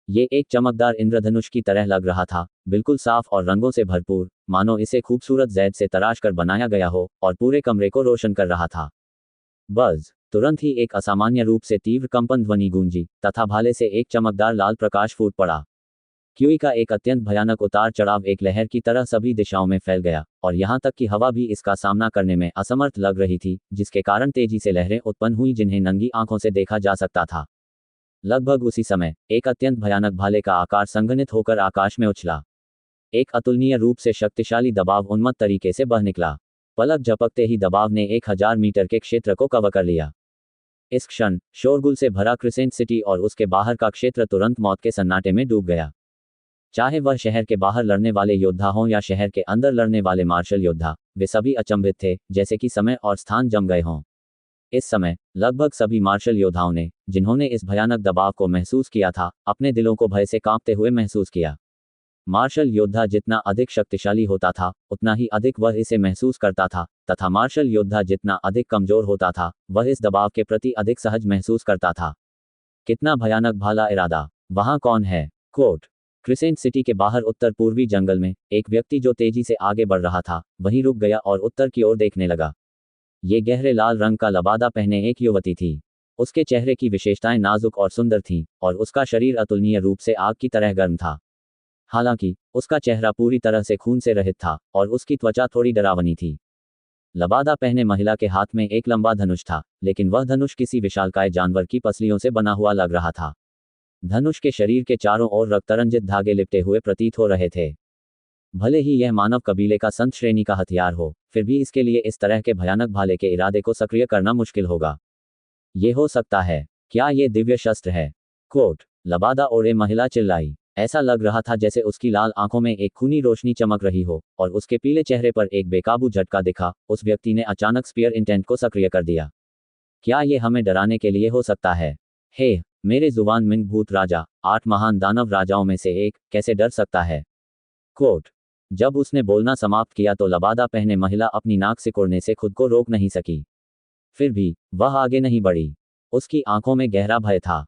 ये एक चमकदार इंद्रधनुष की तरह लग रहा था, बिल्कुल साफ और रंगों से भरपूर, मानो इसे खूबसूरत जैद से तराश कर बनाया गया हो और पूरे कमरे को रोशन कर रहा था। बज़। तुरंत ही एक असामान्य रूप से तीव्र कंपन ध्वनि गूंजी तथा भाले से एक चमकदार लाल प्रकाश फूट पड़ा। क्यूई का एक अत्यंत भयानक उतार चढ़ाव एक लहर की तरह सभी दिशाओं में फैल गया और यहाँ तक कि हवा भी इसका सामना करने में असमर्थ लग रही थी, जिसके कारण तेजी से लहरें उत्पन्न हुई जिन्हें नंगी आंखों से देखा जा सकता था। लगभग उसी समय एक अत्यंत भयानक भाले का आकार संघनित होकर आकाश में उछला। एक अतुलनीय रूप से शक्तिशाली दबाव उन्मत्त तरीके से बह निकला। पलक झपकते ही दबाव ने 1000 मीटर के क्षेत्र को कवर कर लिया। इस क्षण शोरगुल से भरा क्रिसेंट सिटी और उसके बाहर का क्षेत्र तुरंत मौत के सन्नाटे में डूब गया। चाहे वह शहर के बाहर लड़ने वाले योद्धा हों या शहर के अंदर लड़ने वाले मार्शल योद्धा, वे सभी अचंभित थे, जैसे कि समय और स्थान जम गए हों। इस समय लगभग सभी मार्शल योद्धाओं ने, जिन्होंने इस भयानक दबाव को महसूस किया था, अपने दिलों को भय से कांपते हुए महसूस किया। मार्शल योद्धा जितना अधिक शक्तिशाली होता था, उतना ही अधिक वह इसे महसूस करता था, तथा मार्शल योद्धा जितना अधिक कमजोर होता था, वह इस दबाव के प्रति अधिक सहज महसूस करता था। कितना भयानक भाला इरादा! वहां कौन है? कोट। क्रिसेंट सिटी के बाहर उत्तर पूर्वी जंगल में एक व्यक्ति जो तेजी से आगे बढ़ रहा था, वहीं रुक गया और उत्तर की ओर देखने लगा। ये गहरे लाल रंग का लबादा पहने एक युवती थी। उसके चेहरे की विशेषताएं नाजुक और सुंदर थीं, और उसका शरीर अतुलनीय रूप से आग की तरह गर्म था। हालांकि उसका चेहरा पूरी तरह से खून से रहित था और उसकी त्वचा थोड़ी डरावनी थी। लबादा पहने महिला के हाथ में एक लंबा धनुष था, लेकिन वह धनुष किसी विशालकाय जानवर की पसलियों से बना हुआ लग रहा था। धनुष के शरीर के चारों ओर रक्तरंजित धागे लिपटे हुए प्रतीत हो रहे थे। भले ही यह मानव कबीले का संत श्रेणी का हथियार हो, फिर भी इसके लिए इस तरह के भयानक भाले के इरादे को सक्रिय करना मुश्किल होगा। ये हो सकता है। क्या ये दिव्य शस्त्र है? कोट। लबादा ओढ़े महिला चिल्लाई। ऐसा लग रहा था जैसे उसकी लाल आंखों में एक खूनी रोशनी चमक रही हो, और उसके पीले चेहरे पर एक बेकाबू झटका दिखा। उस व्यक्ति ने अचानक स्पीयर इंटेंट को सक्रिय कर दिया। क्या ये हमें डराने के लिए हो सकता है? हे मेरे जुबान मिंग भूत राजा, 8 महान दानव राजाओं में से एक, कैसे डर सकता है? कोट। जब उसने बोलना समाप्त किया तो लबादा पहने महिला अपनी नाक सिकुड़ने से खुद को रोक नहीं सकी। फिर भी वह आगे नहीं बढ़ी। उसकी आंखों में गहरा भय था।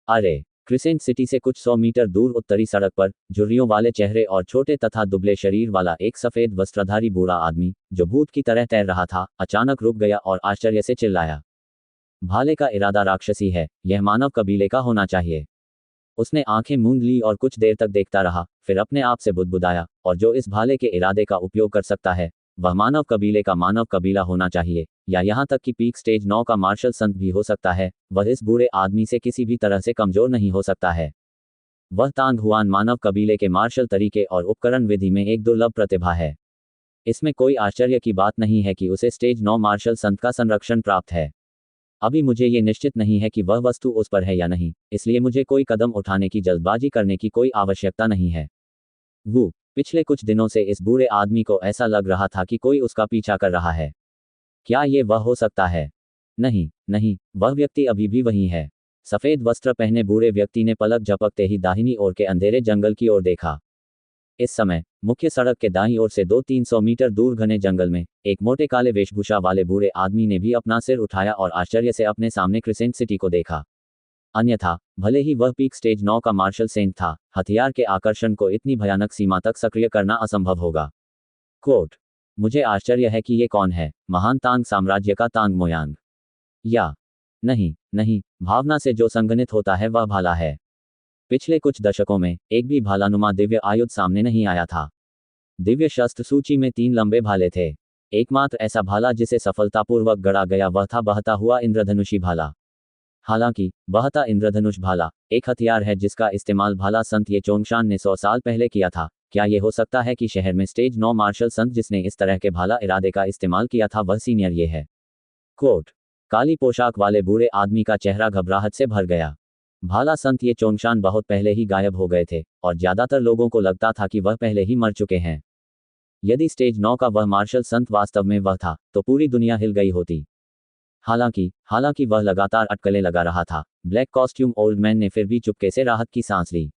अरे! क्रिसेंट सिटी से कुछ 100 मीटर दूर उत्तरी सड़क पर झुर्रियों वाले चेहरे और छोटे तथा दुबले शरीर वाला एक सफेद वस्त्रधारी बूढ़ा आदमी, जो भूत की तरह तैर रहा था, अचानक रुक गया और आश्चर्य से चिल्लाया। भाले का इरादा राक्षसी है, यह मानव कबीले का होना चाहिए। उसने आंखें मूंद ली और कुछ देर तक देखता रहा, फिर अपने आप से बुदबुदाया, और जो इस भाले के इरादे का उपयोग कर सकता है, वह मानव कबीले का मानव कबीला होना चाहिए, या यहाँ तक कि पीक स्टेज 9 का मार्शल संत भी हो सकता है। वह इस बूढ़े आदमी से किसी भी तरह से कमजोर नहीं हो सकता है। वह तांग हुआन मानव कबीले के मार्शल तरीके और उपकरण विधि में एक दुर्लभ प्रतिभा है। इसमें कोई आश्चर्य की बात नहीं है कि उसे स्टेज 9 मार्शल संत का संरक्षण प्राप्त है। अभी मुझे ये निश्चित नहीं है कि वह वस्तु उस पर है या नहीं, इसलिए मुझे कोई कदम उठाने की जल्दबाजी करने की कोई आवश्यकता नहीं है। पिछले कुछ दिनों से इस बूढ़े आदमी को ऐसा लग रहा था कि कोई उसका पीछा कर रहा है। क्या ये वह हो सकता है? नहीं, वह व्यक्ति अभी भी वही है। सफेद वस्त्र पहने बूढ़े व्यक्ति ने पलक झपकते ही दाहिनी ओर के अंधेरे जंगल की ओर देखा। इस समय मुख्य सड़क के दाईं ओर से 200-300 मीटर दूर घने जंगल में एक मोटे काले वेशभूषा वाले बूढ़े आदमी ने भी अपना सिर उठाया और आश्चर्य से अपने सामने क्रिसेंट सिटी को देखा। अन्यथा भले ही वह पीक स्टेज 9 का मार्शल सेंट था, हथियार के आकर्षण को इतनी भयानक सीमा तक सक्रिय करना असंभव होगा। कोट। मुझे आश्चर्य है कि ये कौन है, महान तांग साम्राज्य का तांग मोयांग? या नहीं, भावना से जो संघनित होता है वह भाला है। पिछले कुछ दशकों में एक भी भालानुमा दिव्य आयुध सामने नहीं आया था। दिव्य शस्त्र सूची में 3 लंबे भाले थे। एकमात्र ऐसा भाला जिसे सफलतापूर्वक गढ़ा गया वह था बहता हुआ इंद्रधनुषी भाला। हालांकि बहता इंद्रधनुष भाला एक हथियार है जिसका इस्तेमाल भाला संत ये चोंगशान ने 100 साल पहले किया था। क्या यह हो सकता है कि शहर में स्टेज 9 मार्शल संत जिसने इस तरह के भाला इरादे का इस्तेमाल किया था वह सीनियर ये है? कोट। काली पोशाक वाले बूढ़े आदमी का चेहरा घबराहट से भर गया। भाला संत ये चोंगशान बहुत पहले ही गायब हो गए थे, और ज्यादातर लोगों को लगता था कि वह पहले ही मर चुके हैं। यदि स्टेज 9 का वह मार्शल संत वास्तव में वह था, तो पूरी दुनिया हिल गई होती। हालांकि वह लगातार अटकलें लगा रहा था। ब्लैक कॉस्ट्यूम ओल्ड मैन ने फिर भी चुपके से राहत की सांस ली।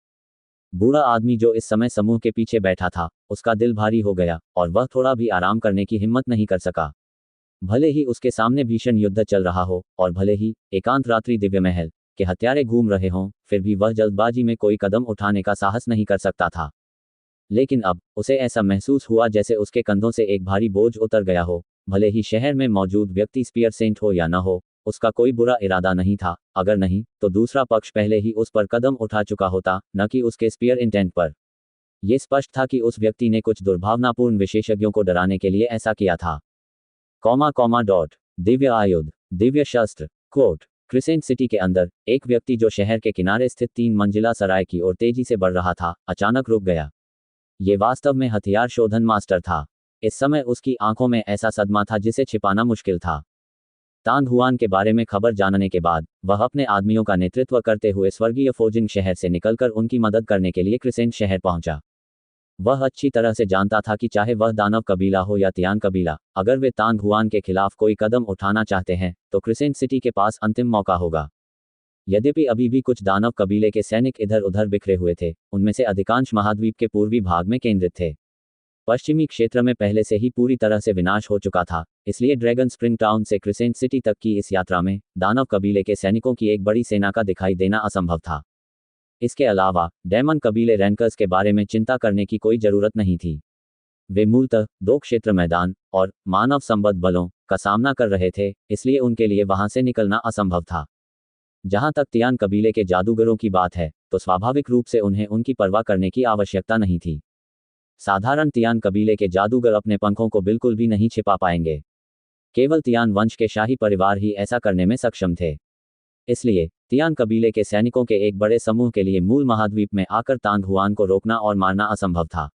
बूढ़ा आदमी जो इस समय समूह के पीछे बैठा था, उसका दिल भारी हो गया, और वह थोड़ा भी आराम करने की हिम्मत नहीं कर सका। भले ही उसके सामने भीषण युद्ध चल रहा हो, और भले ही एकांत रात्रि दिव्य महल के हत्यारे घूम रहे हों, फिर भी वह जल्दबाजी में कोई कदम उठाने का साहस नहीं कर सकता था। लेकिन अब उसे ऐसा महसूस हुआ जैसे उसके कंधों से एक भारी बोझ उतर गया हो। भले ही शहर में मौजूद व्यक्ति स्पीयर सेंट हो या न हो, उसका कोई बुरा इरादा नहीं था। अगर नहीं, तो दूसरा पक्ष पहले ही उस पर कदम उठा चुका होता, न कि उसके स्पीयर इंटेंट पर। यह स्पष्ट था कि उस व्यक्ति ने कुछ दुर्भावनापूर्ण विशेषज्ञों को डराने के लिए ऐसा किया था। दिव्य आयुध, दिव्य शस्त्र, कोट। क्रिसेंट सिटी के अंदर एक व्यक्ति जो शहर के किनारे स्थित 3 मंजिला सराय की ओर तेजी से बढ़ रहा था, अचानक रुक गया। ये वास्तव में हथियार शोधन मास्टर था। इस समय उसकी आंखों में ऐसा सदमा था जिसे छिपाना मुश्किल था। तांग हुआन के बारे में खबर जानने के बाद वह अपने आदमियों का नेतृत्व करते हुए स्वर्गीय फोजिंग शहर से निकलकर उनकी मदद करने के लिए क्रिसेंट शहर पहुंचा। वह अच्छी तरह से जानता था कि चाहे वह दानव कबीला हो या तियान कबीला, अगर वे तांग हुआन के खिलाफ कोई कदम उठाना चाहते हैं तो क्रिसेंट सिटी के पास अंतिम मौका होगा। यद्यपि अभी भी कुछ दानव कबीले के सैनिक इधर उधर बिखरे हुए थे, उनमें से अधिकांश महाद्वीप के पूर्वी भाग में केंद्रित थे। पश्चिमी क्षेत्र में पहले से ही पूरी तरह से विनाश हो चुका था, इसलिए ड्रैगन स्प्रिंग टाउन से क्रिसेंट सिटी तक की इस यात्रा में दानव कबीले के सैनिकों की एक बड़ी सेना का दिखाई देना असंभव था। इसके अलावा डेमन कबीले रैंकर्स के बारे में चिंता करने की कोई जरूरत नहीं थी। वे मूलतः 2 क्षेत्र मैदान और मानव संबद्ध बलों का सामना कर रहे थे, इसलिए उनके लिए वहां से निकलना असंभव था। जहां तक तियान कबीले के जादूगरों की बात है तो स्वाभाविक रूप से उन्हें उनकी परवाह करने की आवश्यकता नहीं थी। साधारण तियान कबीले के जादूगर अपने पंखों को बिल्कुल भी नहीं छिपा पाएंगे। केवल तियान वंश के शाही परिवार ही ऐसा करने में सक्षम थे। इसलिए तियान कबीले के सैनिकों के एक बड़े समूह के लिए मूल महाद्वीप में आकर तांग हुआन को रोकना और मारना असंभव था।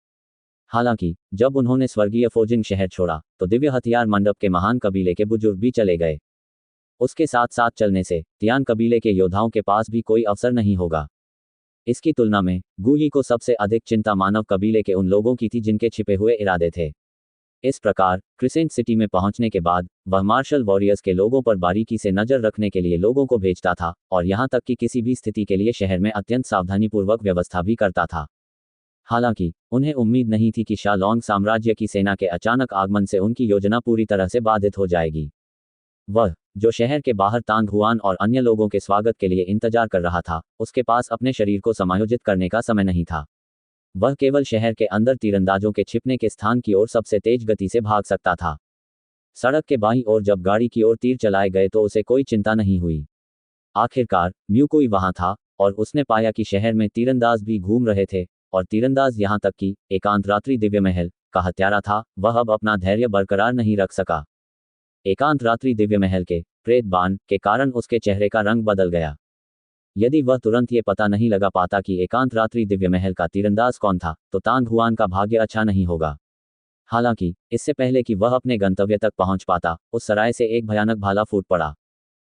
हालांकि जब उन्होंने स्वर्गीय फोजिंग शहर छोड़ा तो दिव्य हथियार मंडप के महान कबीले के बुजुर्ग भी चले गए। उसके साथ साथ चलने से तियान कबीले के योद्धाओं के पास भी कोई अवसर नहीं होगा। इसकी तुलना में गुही को सबसे अधिक चिंता मानव कबीले के उन लोगों की थी जिनके छिपे हुए इरादे थे। इस प्रकार क्रिसेंट सिटी में पहुंचने के बाद वह मार्शल वॉरियर्स के लोगों पर बारीकी से नजर रखने के लिए लोगों को भेजता था और यहां तक कि किसी भी स्थिति के लिए शहर में अत्यंत सावधानीपूर्वक व्यवस्था भी करता था। हालांकि उन्हें उम्मीद नहीं थी कि शालोंग साम्राज्य की सेना के अचानक आगमन से उनकी योजना पूरी तरह से बाधित हो जाएगी। वह जो शहर के बाहर तांग हुआन और अन्य लोगों के स्वागत के लिए इंतजार कर रहा था, उसके पास अपने शरीर को समायोजित करने का समय नहीं था। वह केवल शहर के अंदर तीरंदाजों के छिपने के स्थान की ओर सबसे तेज गति से भाग सकता था। सड़क के बाईं ओर जब गाड़ी की ओर तीर चलाए गए तो उसे कोई चिंता नहीं हुई। आखिरकार म्यूकुई वहां था और उसने पाया कि शहर में तीरंदाज भी घूम रहे थे और तीरंदाज यहां तक कि एकांत रात्रि दिव्य महल का हत्यारा था, वह अब अपना धैर्य बरकरार नहीं रख सका। एकांत रात्रि दिव्य महल के प्रेत बाण के कारण उसके चेहरे का रंग बदल गया। यदि वह तुरंत ये पता नहीं लगा पाता कि एकांत रात्रि दिव्य महल का तीरंदाज कौन था तो तांग हुआन का भाग्य अच्छा नहीं होगा। हालांकि इससे पहले कि वह अपने गंतव्य तक पहुंच पाता, उस सराय से एक भयानक भाला फूट पड़ा।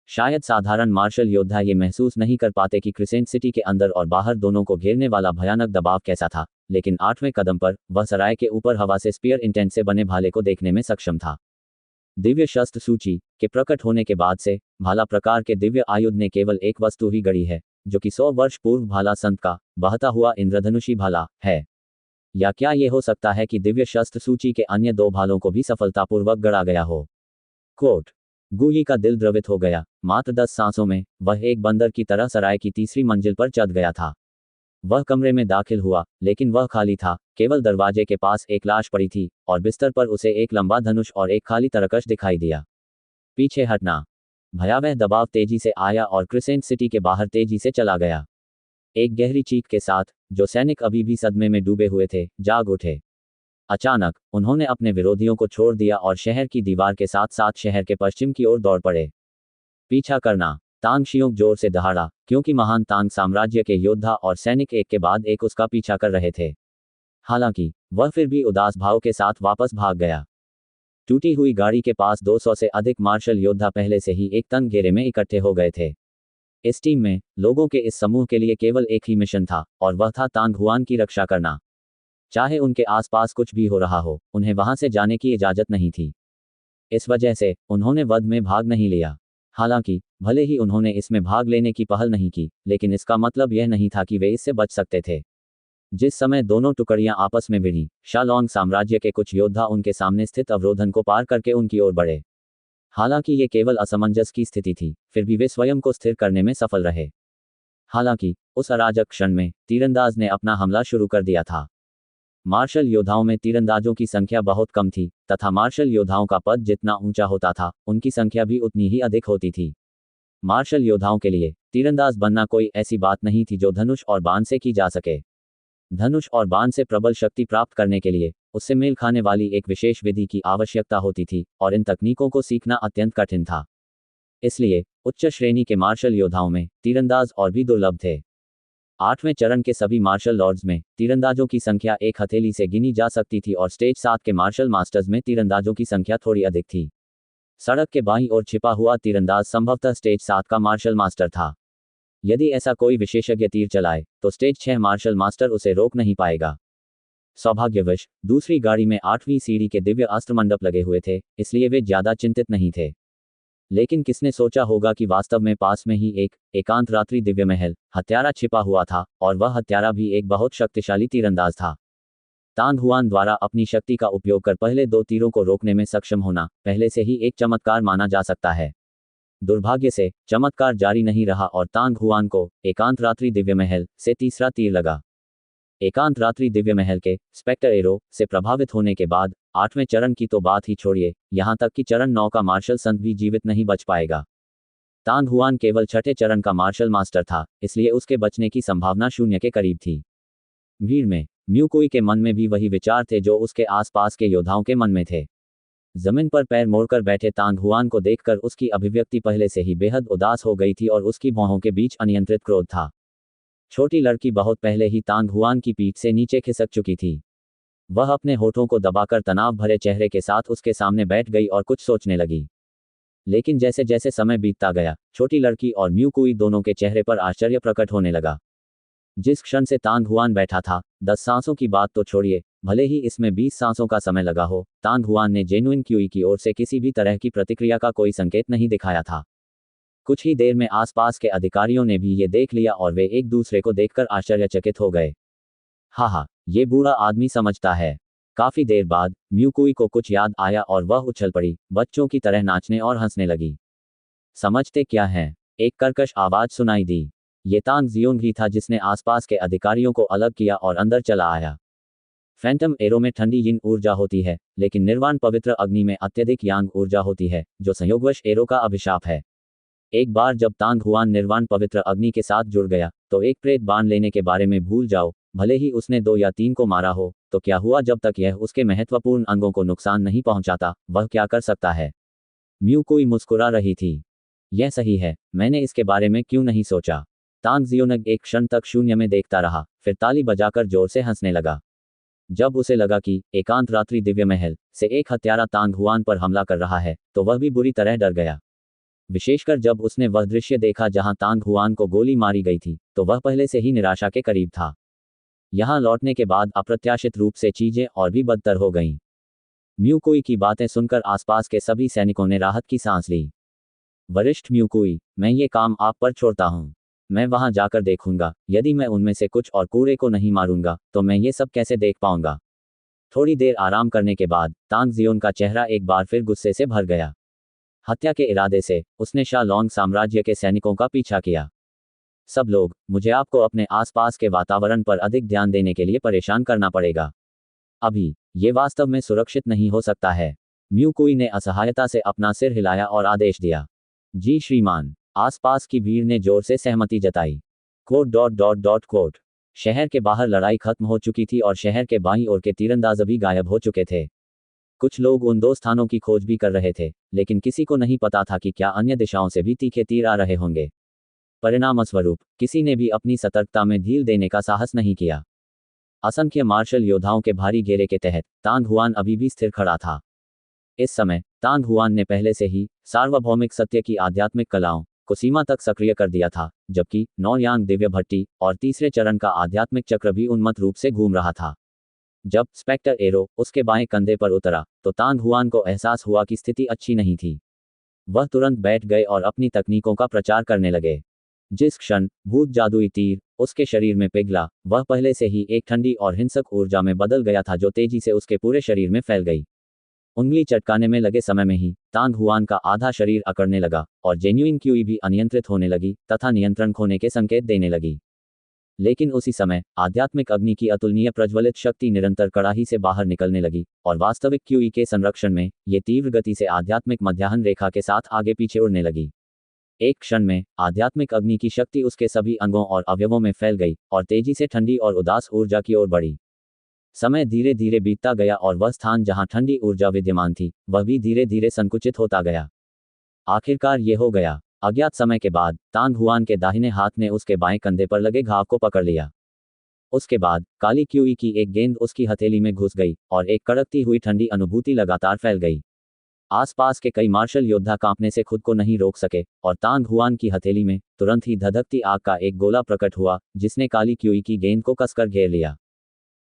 शायद साधारण मार्शल योद्धा ये महसूस नहीं कर पाते कि क्रिसेंट सिटी के अंदर और बाहर दोनों को घेरने वाला भयानक दबाव कैसा था, लेकिन 8वें कदम पर वह सराय के ऊपर हवा से स्पीयर इंटेंट से बने भाले को देखने में सक्षम था। दिव्य शस्त्र सूची के प्रकट होने के बाद से भाला प्रकार के दिव्य आयुध ने केवल एक वस्तु ही गढ़ी है, जो कि 100 वर्ष पूर्व भाला संत का बहता हुआ इंद्रधनुषी भाला है। या क्या यह हो सकता है कि दिव्य शस्त्र सूची के अन्य 2 भालों को भी सफलतापूर्वक गढ़ा गया हो? कोट गुही का दिल द्रवित हो गया। मात्र 10 सांसों में वह एक बंदर की तरह सराय की 3री मंजिल पर चढ़ गया था। वह कमरे में दाखिल हुआ, लेकिन वह खाली था। केवल दरवाजे के पास एक लाश पड़ी थी और बिस्तर पर उसे एक लंबा धनुष और एक खाली तरकश दिखाई दिया। पीछे हटना। भयावह दबाव तेजी से आया और क्रिसेंट सिटी के बाहर तेजी से चला गया। एक गहरी चीख के साथ जो सैनिक अभी भी सदमे में डूबे हुए थे, जाग उठे। अचानक उन्होंने अपने विरोधियों को छोड़ दिया और शहर की दीवार के साथ साथ शहर के पश्चिम की ओर दौड़ पड़े। पीछा करना। तांग शियोंग जोर से दहाड़ा, क्योंकि महान तांग साम्राज्य के योद्धा और सैनिक एक के बाद एक उसका पीछा कर रहे थे। हालांकि वह फिर भी उदास भाव के साथ वापस भाग गया। टूटी हुई गाड़ी के पास 200 से अधिक मार्शल योद्धा पहले से ही एक तंग घेरे में इकट्ठे हो गए थे। इस टीम में लोगों के इस समूह के लिए केवल एक ही मिशन था और वह था तांग हुआन की रक्षा करना। चाहे उनके आसपास कुछ भी हो रहा हो, उन्हें वहां से जाने की इजाजत नहीं थी। इस वजह से उन्होंने वध में भाग नहीं लिया। हालांकि भले ही उन्होंने इसमें भाग लेने की पहल नहीं की, लेकिन इसका मतलब यह नहीं था कि वे इससे बच सकते थे। जिस समय दोनों टुकड़ियां आपस में भिड़ी, शालोंग साम्राज्य के कुछ योद्धा उनके सामने स्थित अवरोधन को पार करके उनकी ओर बढ़े। हालांकि ये केवल असमंजस की स्थिति थी, फिर भी वे स्वयं को स्थिर करने में सफल रहे। हालांकि उस अराजक क्षण में तीरंदाज ने अपना हमला शुरू कर दिया था। मार्शल योद्धाओं में तीरंदाजों की संख्या बहुत कम थी, तथा मार्शल योद्धाओं का पद जितना ऊंचा होता था, उनकी संख्या भी उतनी ही अधिक होती थी। मार्शल योद्धाओं के लिए तीरंदाज बनना कोई ऐसी बात नहीं थी जो धनुष और बाण से की जा सके। धनुष और बाण से प्रबल शक्ति प्राप्त करने के लिए उससे मेल खाने वाली एक विशेष विधि की आवश्यकता होती थी और इन तकनीकों को सीखना अत्यंत कठिन था। इसलिए उच्च श्रेणी के मार्शल योद्धाओं में तीरंदाज और भी दुर्लभ थे। 8वें चरण के सभी मार्शल लॉर्ड्स में तीरंदाजों की संख्या एक हथेली से गिनी जा सकती थी और स्टेज 7 के मार्शल मास्टर्स में तीरंदाजों की संख्या थोड़ी अधिक थी। सड़क के बाईं ओर छिपा हुआ तीरंदाज संभवतः स्टेज 7 का मार्शल मास्टर था। यदि ऐसा कोई विशेषज्ञ तीर चलाए तो स्टेज 6 मार्शल मास्टर उसे रोक नहीं पाएगा। सौभाग्यवश दूसरी गाड़ी में 8वीं सीढ़ी के दिव्य अस्त्र मंडप लगे हुए थे, इसलिए वे ज्यादा चिंतित नहीं थे। लेकिन किसने सोचा होगा कि वास्तव में पास में ही एक एकांत रात्रि दिव्य महल हत्यारा छिपा हुआ था, और वह हत्यारा भी एक बहुत शक्तिशाली तीरंदाज था। तांग हुआन द्वारा अपनी शक्ति का उपयोग कर पहले 2 तीरों को रोकने में सक्षम होना पहले से ही एक चमत्कार माना जा सकता है। दुर्भाग्य से चमत्कार जारी नहीं रहा और तांग हुआन को एकांत रात्रि दिव्य महल से तीसरा तीर लगा। एकांत रात्रि दिव्य महल के स्पेक्टर एरो से प्रभावित होने के बाद 8वें चरण की तो बात ही छोड़िए, यहां तक कि चरण 9 का मार्शल संत भी जीवित नहीं बच पाएगा। तांग हुआन केवल 6ठे चरण का मार्शल मास्टर था, इसलिए उसके बचने की संभावना शून्य के करीब थी। भीड़ में म्यूकुई के मन में भी वही विचार थे जो उसके आसपास के योद्धाओं के मन में थे। जमीन पर पैर मोड़कर बैठे तांग हुआन को देखकर उसकी अभिव्यक्ति पहले से ही बेहद उदास हो गई थी और उसकी भौहों के बीच अनियंत्रित क्रोध था। छोटी लड़की बहुत पहले ही तांग हुआन की पीठ से नीचे खिसक चुकी थी। वह अपने होठों को दबाकर तनाव भरे चेहरे के साथ उसके सामने बैठ गई और कुछ सोचने लगी। लेकिन जैसे जैसे समय बीतता गया, छोटी लड़की और म्यूकुई दोनों के चेहरे पर आश्चर्य प्रकट होने लगा। जिस क्षण से तांग हुआन बैठा था, 10 सांसों की बात तो छोड़िए, भले ही इसमें 20 सांसों का समय लगा हो, तांग हुआन ने जेनुइन क्यूई की ओर से किसी भी तरह की प्रतिक्रिया का कोई संकेत नहीं दिखाया था। कुछ ही देर में आसपास के अधिकारियों ने भी ये देख लिया और वे एक दूसरे को देखकर आश्चर्यचकित हो गए। हा, ये बूढ़ा आदमी समझता है। काफी देर बाद म्यूकुई को कुछ याद आया और वह उछल पड़ी, बच्चों की तरह नाचने और हंसने लगी। समझते क्या हैं? एक कर्कश आवाज सुनाई दी। ये तांग जियोंग ही था जिसने आसपास के अधिकारियों को अलग किया और अंदर चला आया। फैंटम एरो में ठंडी यिन ऊर्जा होती है, लेकिन निर्वाण पवित्र अग्नि में अत्यधिक यांग ऊर्जा होती है, जो संयोगवश एरो का अभिशाप है। एक बार जब तांग हुआन निर्वाण पवित्र अग्नि के साथ जुड़ गया, तो एक प्रेत बाण लेने के बारे में भूल जाओ। भले ही उसने 2 या 3 को मारा हो, तो क्या हुआ जब तक यह उसके महत्वपूर्ण अंगों को नुकसान नहीं पहुंचाता, वह क्या कर सकता है? म्यूकुई मुस्कुरा रही थी। यह सही है, मैंने इसके बारे में क्यों नहीं सोचा? तांग जियोंग एक क्षण तक शून्य में देखता रहा, फिर ताली बजाकर जोर से हंसने लगा। जब उसे लगा कि एकांत रात्रि दिव्य महल से एक हत्यारा तांग हुआन पर हमला कर रहा है, तो वह भी बुरी तरह डर गया। विशेषकर जब उसने वह दृश्य देखा जहां तांग हुआन को गोली मारी गई थी, तो वह पहले से ही निराशा के करीब था। यहां लौटने के बाद अप्रत्याशित रूप से चीजें और भी बदतर हो गईं। म्यूकुई की बातें सुनकर आसपास के सभी सैनिकों ने राहत की सांस ली। वरिष्ठ म्यूकुई, मैं ये काम आप पर छोड़ता हूं। मैं वहां जाकर देखूंगा, यदि मैं उनमें से कुछ और कूड़े को नहीं मारूंगा, तो मैं ये सब कैसे देख पाऊंगा? थोड़ी देर आराम करने के बाद तांग जियोंग का चेहरा एक बार फिर गुस्से से भर गया। हत्या के इरादे से उसने शा लोंग साम्राज्य के सैनिकों का पीछा किया। सब लोग, मुझे आपको अपने आसपास के वातावरण पर अधिक ध्यान देने के लिए परेशान करना पड़ेगा। अभी ये वास्तव में सुरक्षित नहीं हो सकता है। म्यूकुई ने असहायता से अपना सिर हिलाया और आदेश दिया। जी श्रीमान। आसपास की भीड़ ने जोर से सहमति जताई। कोट। शहर के बाहर लड़ाई खत्म हो चुकी थी और शहर के बाईं ओर के तीरंदाज भी गायब हो चुके थे। कुछ लोग उन 2 स्थानों की खोज भी कर रहे थे, लेकिन किसी को नहीं पता था कि क्या अन्य दिशाओं से भी तीखे तीर आ रहे होंगे। परिणामस्वरूप किसी ने भी अपनी सतर्कता में ढील देने का साहस नहीं किया। असंख्य मार्शल योद्धाओं के भारी घेरे के तहत तांग हुआन अभी भी स्थिर खड़ा था। इस समय तांग हुआन ने पहले से ही सार्वभौमिक सत्य की आध्यात्मिक कलाओं को सीमा तक सक्रिय कर दिया था, जबकि 9 यांग दिव्य भट्टी और तीसरे चरण का आध्यात्मिक चक्र भी उन्मत्त रूप से घूम रहा था। जब स्पेक्टर एरो उसके बाएं कंधे पर उतरा, तो तांग हुआन को एहसास हुआ कि स्थिति अच्छी नहीं थी। वह तुरंत बैठ गए और अपनी तकनीकों का प्रचार करने लगे। जिस क्षण भूत जादुई तीर उसके शरीर में पिघला, वह पहले से ही एक ठंडी और हिंसक ऊर्जा में बदल गया था जो तेजी से उसके पूरे शरीर में फैल गई। उंगली चटकाने में लगे समय में ही तांग हुआन का आधा शरीर अकड़ने लगा और जेन्युइन क्यूई भी अनियंत्रित होने लगी तथा नियंत्रण खोने के संकेत देने लगी। लेकिन उसी समय आध्यात्मिक अग्नि की अतुलनीय प्रज्वलित शक्ति निरंतर कड़ाही से बाहर निकलने लगी और वास्तविक क्यूई के संरक्षण में ये तीव्र गति से आध्यात्मिक मध्याह्न रेखा के साथ आगे पीछे उड़ने लगी। एक क्षण में आध्यात्मिक अग्नि की शक्ति उसके सभी अंगों और अवयवों में फैल गई और तेजी से ठंडी और उदास ऊर्जा की ओर बढ़ी। समय धीरे धीरे बीतता गया और वह स्थान जहां ठंडी ऊर्जा विद्यमान थी, वह भी धीरे धीरे संकुचित होता गया। आखिरकार ये हो गया। अज्ञात समय के बाद तांग हुआन के दाहिने हाथ ने उसके बाएं कंधे पर लगे घाव को पकड़ लिया। उसके बाद काली क्यूई की एक गेंद उसकी हथेली में घुस गई और एक कड़कती हुई ठंडी अनुभूति लगातार फैल गई। आसपास के कई मार्शल योद्धा कांपने से खुद को नहीं रोक सके और तांग हुआन की हथेली में तुरंत ही धधकती आग का एक गोला प्रकट हुआ जिसने काली क्यूई की गेंद को कसकर घेर लिया।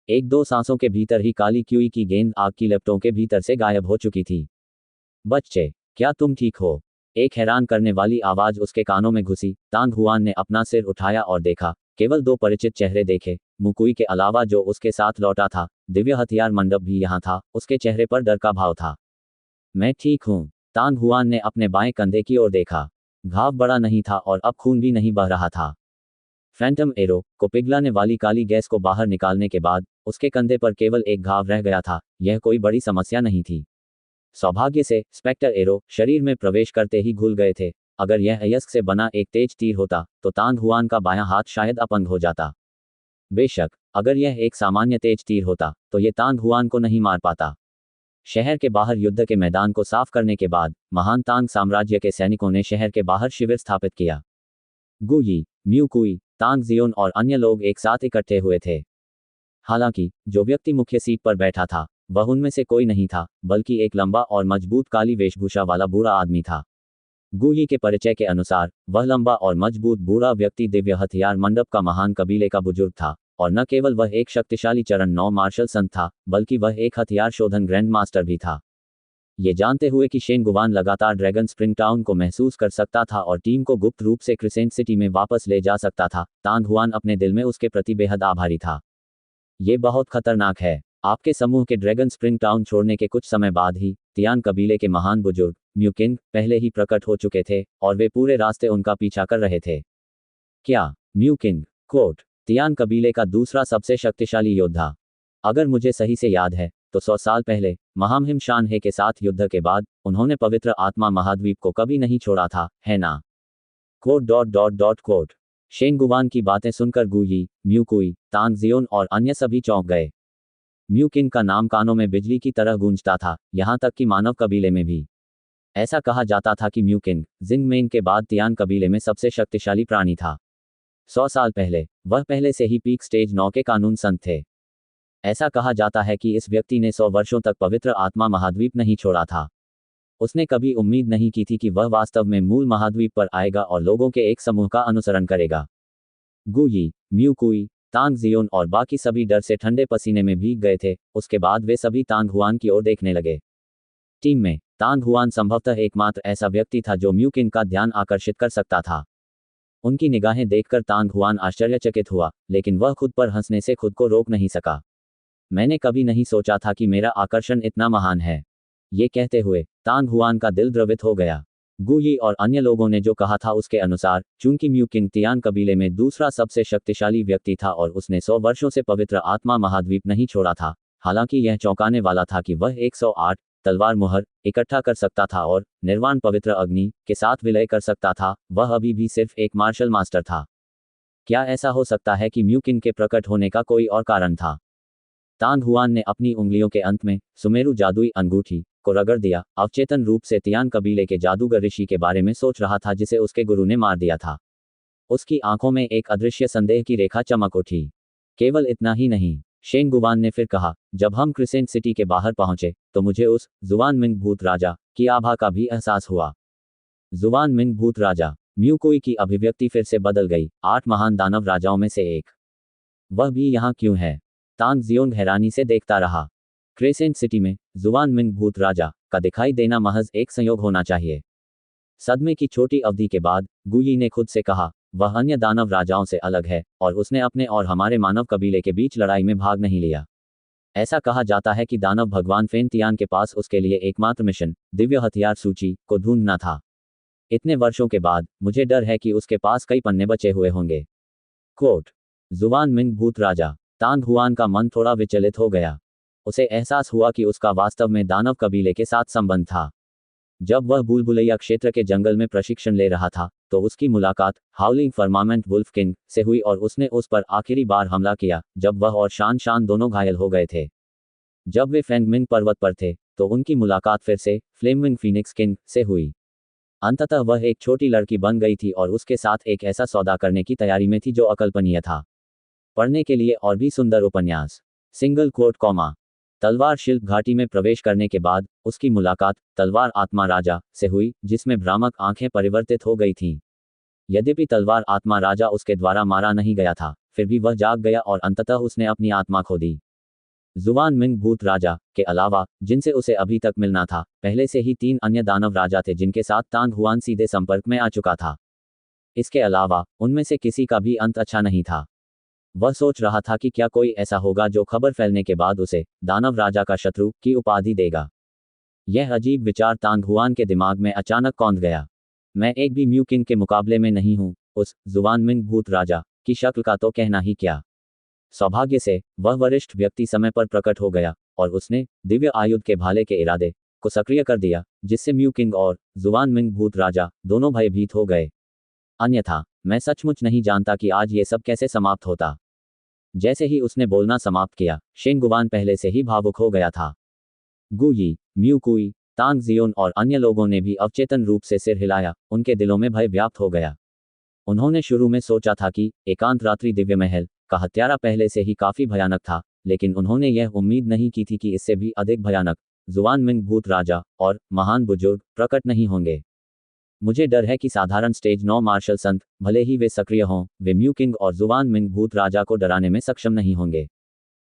एक दो सांसों के भीतर ही काली क्यूई की गेंद आग की लपटों के भीतर से गायब हो चुकी थी। बच्चे, क्या तुम ठीक हो? एक हैरान करने वाली आवाज उसके कानों में घुसी। तांग हुआन ने अपना सिर उठाया और देखा, केवल दो परिचित चेहरे देखे। मुकुई के अलावा जो उसके साथ लौटा था, दिव्य हथियार मंडप भी यहाँ था। उसके चेहरे पर डर का भाव था। मैं ठीक हूँ। तांग हुआन ने अपने बाएं कंधे की ओर देखा। घाव बड़ा नहीं था और अब खून भी नहीं बह रहा था। फैंटम एरो को पिघलाने वाली काली गैस को बाहर निकालने के बाद उसके कंधे पर केवल एक घाव रह गया था। यह कोई बड़ी समस्या नहीं थी। सौभाग्य से स्पेक्टर एरो शरीर में प्रवेश करते ही घुल गए थे। अगर यह अयस्क से बना एक तेज तीर होता तो तांग हुआन का बायां हाथ शायद अपंग हो जाता। बेशक अगर यह एक सामान्य तेज तीर होता तो ये तांग हुआन को नहीं मार पाता। शहर के बाहर युद्ध के मैदान को साफ करने के बाद महान तांग साम्राज्य के सैनिकों ने शहर के बाहर शिविर स्थापित किया। गुयी, म्यूकुई, तांग जियोन और अन्य लोग एक साथ इकट्ठे हुए थे। हालांकि जो व्यक्ति मुख्य सीट पर बैठा था वह उनमें से कोई नहीं था, बल्कि एक लंबा और मजबूत काली वेशभूषा वाला बूढ़ा आदमी था। गुयी के परिचय के अनुसार वह लंबा और मजबूत बूढ़ा व्यक्ति दिव्य हथियार मंडप का महान कबीले का बुजुर्ग था और न केवल वह एक शक्तिशाली चरण 9 मार्शल संत था, बल्कि वह एक हथियार शोधन ग्रैंड मास्टर भी था। ये जानते हुए कि शेन गुवान लगातार ड्रैगन स्प्रिंग टाउन को महसूस कर सकता था और टीम को गुप्त रूप से क्रिसेंट सिटी में वापस ले जा सकता था, तांग हुआन अपने दिल में उसके प्रति बेहद आभारी था। ये बहुत खतरनाक है। आपके समूह के ड्रैगन स्प्रिंग टाउन छोड़ने के कुछ समय बाद ही तियान कबीले के महान बुजुर्ग म्यूकिंग पहले ही प्रकट हो चुके थे और वे पूरे रास्ते उनका पीछा कर रहे थे। क्या म्यूकिंग कोट तियान कबीले का दूसरा सबसे शक्तिशाली योद्धा? अगर मुझे सही से याद है तो 100 साल पहले महामहिम शानहे के साथ युद्ध के बाद उन्होंने पवित्र आत्मा महाद्वीप को कभी नहीं छोड़ा था, है ना? कोट। शेन गुवान की बातें सुनकर गुयी, म्यूकुई, तांग जियोन और अन्य सभी चौंक गए। म्यूकिंग का नाम कानों में बिजली की तरह गूंजता था, यहाँ तक कि मानव कबीले में भी। ऐसा कहा जाता था कि म्यूकिंग जिंगमेन के बाद तियान कबीले में सबसे शक्तिशाली प्राणी था। 100 साल पहले वह पहले से ही पीक स्टेज 9 के कानून संत थे। ऐसा कहा जाता है कि इस व्यक्ति ने 100 वर्षों तक पवित्र आत्मा महाद्वीप नहीं छोड़ा था। उसने कभी उम्मीद नहीं की थी कि वह वास्तव में मूल महाद्वीप पर आएगा और लोगों के एक समूह का अनुसरण करेगा। गुयी, म्यूकुई, तांग जियोन और बाकी सभी डर से ठंडे पसीने में भीग गए थे। उसके बाद वे सभी तांग हुआन की ओर देखने लगे। टीम में तांग हुआन संभवतः एकमात्र ऐसा व्यक्ति था जो म्यूकिंग का ध्यान आकर्षित कर सकता था। उनकी निगाहें देखकर तांग हुआन आश्चर्यचकित हुआ, लेकिन वह खुद पर हंसने से खुद को रोक नहीं सका। मैंने कभी नहीं सोचा था कि मेरा आकर्षण इतना महान है। ये कहते हुए तांग हुआन का दिल द्रवित हो गया। गुयी और अन्य लोगों ने जो कहा था उसके अनुसार, चूंकि म्यूकिंग तियान कबीले में दूसरा सबसे शक्तिशाली व्यक्ति था और उसने 100 वर्षों से पवित्र आत्मा महाद्वीप नहीं छोड़ा था, हालांकि यह चौंकाने वाला था कि वह 108 तलवार मुहर इकट्ठा कर सकता था और निर्वाण पवित्र अग्नि के साथ विलय कर सकता था, वह अभी भी सिर्फ एक मार्शल मास्टर था। क्या ऐसा हो सकता है कि म्यूकिंग के प्रकट होने का कोई और कारण था? तांग हुआन ने अपनी उंगलियों के अंत में सुमेरु जादुई अंगूठी को रगड़ दिया। अवचेतन रूप से तियान कबीले के जादूगर ऋषि के बारे में सोच रहा था जिसे उसके गुरु ने मार दिया था। उसकी आंखों में एक अदृश्य संदेह की रेखा चमक उठी। केवल इतना ही नहीं, शेन गुवान ने फिर कहा, जब हम क्रिसेंट सिटी के बाहर पहुंचे तो मुझे उस जुवान मिंग भूत राजा की आभा का भी एहसास हुआ। जुवान मिंग भूत राजा। म्यूकुई की अभिव्यक्ति फिर से बदल गई। 8 महान दानव राजाओं में से एक। वह भी यहाँ क्यों है? तांग जियोंग हैरानी से देखता रहा। क्रेसेंट सिटी में जुवान मिंग भूत राजा का दिखाई देना महज एक संयोग होना चाहिए। सदमे की छोटी अवधि के बाद गुयी ने खुद से कहा, वह अन्य दानव राजाओं से अलग है और उसने अपने और हमारे मानव कबीले के बीच लड़ाई में भाग नहीं लिया। ऐसा कहा जाता है कि दानव भगवान फेन तियान के पास उसके लिए एकमात्र मिशन दिव्य हथियार सूची को ढूंढना था। इतने वर्षों के बाद मुझे डर है कि उसके पास कई पन्ने बचे हुए होंगे। कोट जुवान मिंग भूत राजा। तांग हुआन का मन थोड़ा विचलित हो गया। उसे एहसास हुआ कि उसका वास्तव में दानव कबीले के साथ संबंध था। जब वह भूलभुलैया क्षेत्र के जंगल में प्रशिक्षण ले रहा था तो उसकी मुलाकात हाउलिंग फर्मामेंट वुल्फ किंग से हुई और उसने उस पर आखिरी बार हमला किया जब वह और शान दोनों घायल हो गए थे। जब वे फैंगमिंग पर्वत पर थे तो उनकी मुलाकात फिर से फ्लेमविंग फीनिक्स किंग से हुई। अंततः वह एक छोटी लड़की बन गई थी और उसके साथ एक ऐसा सौदा करने की तैयारी में थी जो अकल्पनीय था। पढ़ने के लिए और भी सुंदर उपन्यास। Single quote comma. तलवार शिल्प घाटी में प्रवेश करने के बाद उसकी मुलाकात तलवार आत्मा राजा से हुई, जिसमें भ्रामक आंखें परिवर्तित हो गई थीं। यद्यपि तलवार आत्मा राजा उसके द्वारा मारा नहीं गया था, फिर भी वह जाग गया और अंततः उसने अपनी आत्मा खो दी। जुवान मिंग भूत राजा के अलावा, जिनसे उसे अभी तक मिलना था, पहले से ही 3 अन्य दानव राजा थे जिनके साथ तांग हुआन सीधे संपर्क में आ चुका था। इसके अलावा उनमें से किसी का भी अंत अच्छा नहीं था। वह सोच रहा था कि क्या कोई ऐसा होगा जो खबर फैलने के बाद उसे दानव राजा का शत्रु की उपाधि देगा। यह अजीब विचार तांग हुआन के दिमाग में अचानक कौंध गया। मैं एक भी म्यू किंग के मुकाबले में नहीं हूं, उस जुवान मिंग भूत राजा की शक्ल का तो कहना ही क्या। सौभाग्य से वह वरिष्ठ व्यक्ति समय पर प्रकट हो गया और उसने दिव्य आयुध के भाले के इरादे को सक्रिय कर दिया, जिससे म्यू किंग और जुवान मिंग भूत राजा दोनों भयभीत हो गए। अन्यथा मैं सचमुच नहीं जानता कि आज ये सब कैसे समाप्त होता। जैसे ही उसने बोलना समाप्त किया, शेन गुवान पहले से ही भावुक हो गया था। गु यी, म्यू कुई, तांग जियोन और अन्य लोगों ने भी अवचेतन रूप से सिर हिलाया। उनके दिलों में भय व्याप्त हो गया। उन्होंने शुरू में सोचा था कि एकांत रात्रि दिव्य महल का हत्यारा पहले से ही काफी भयानक था, लेकिन उन्होंने यह उम्मीद नहीं की थी कि इससे भी अधिक भयानक जुवान मिंग भूत राजा और महान बुजुर्ग प्रकट नहीं होंगे। मुझे डर है कि साधारण स्टेज 9 मार्शल संत, भले ही वे सक्रिय हों, वे म्यू किंग और जुवान मिंग भूत राजा को डराने में सक्षम नहीं होंगे।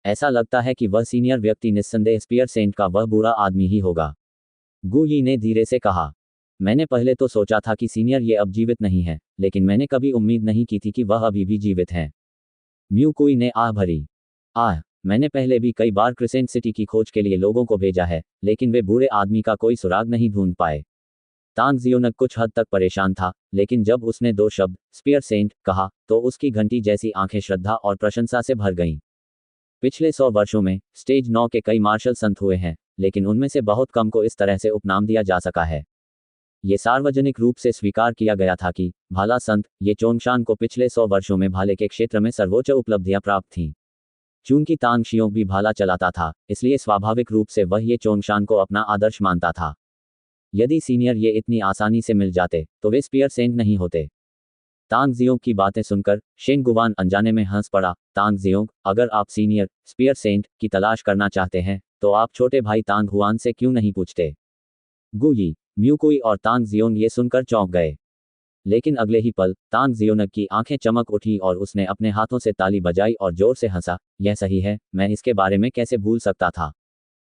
ऐसा लगता है कि वह सीनियर व्यक्ति निस्संदेह स्पीयर सेंट का वह बुरा आदमी ही होगा। गु यी ने धीरे से कहा। मैंने पहले तो सोचा था कि सीनियर ये अब जीवित नहीं है, लेकिन मैंने कभी उम्मीद नहीं की थी कि वह अभी भी जीवित हैं। म्यू कुई ने आह भरी। आह, मैंने पहले भी कई बार क्रिसेंट सिटी की खोज के लिए लोगों को भेजा है, लेकिन वे बूढ़े आदमी का कोई सुराग नहीं ढूंढ पाए। तांग जियोनग कुछ हद तक परेशान था, लेकिन जब उसने 2 शब्द स्पीयर सेंट कहा तो उसकी घंटी जैसी आंखें श्रद्धा और प्रशंसा से भर गईं। पिछले 100 वर्षों में स्टेज 9 के कई मार्शल संत हुए हैं, लेकिन उनमें से बहुत कम को इस तरह से उपनाम दिया जा सका है। ये सार्वजनिक रूप से स्वीकार किया गया था कि भाला संत ये चोंगशान को पिछले 100 वर्षों में भाले के क्षेत्र में सर्वोच्च उपलब्धियां प्राप्त थीं। चूंकि तांग शियोंग भी भाला चलाता था, इसलिए स्वाभाविक रूप से वह ये चोंगशान को अपना आदर्श मानता था। यदि सीनियर ये इतनी आसानी से मिल जाते तो वे स्पीयर सेंट नहीं होते। तांग जियोंग की बातें सुनकर शेन गुवान अनजाने में हंस पड़ा। तांग जियोंग, अगर आप सीनियर स्पीयर सेंट की तलाश करना चाहते हैं तो आप छोटे भाई तांग हुआन से क्यों नहीं पूछते। गु यी, म्यू कुई और तांग जियोंग ये सुनकर चौंक गए। लेकिन अगले ही पल तांग जियोनग की आंखें चमक उठी और उसने अपने हाथों से ताली बजाई और जोर से हंसा। यह सही है, मैं इसके बारे में कैसे भूल सकता था।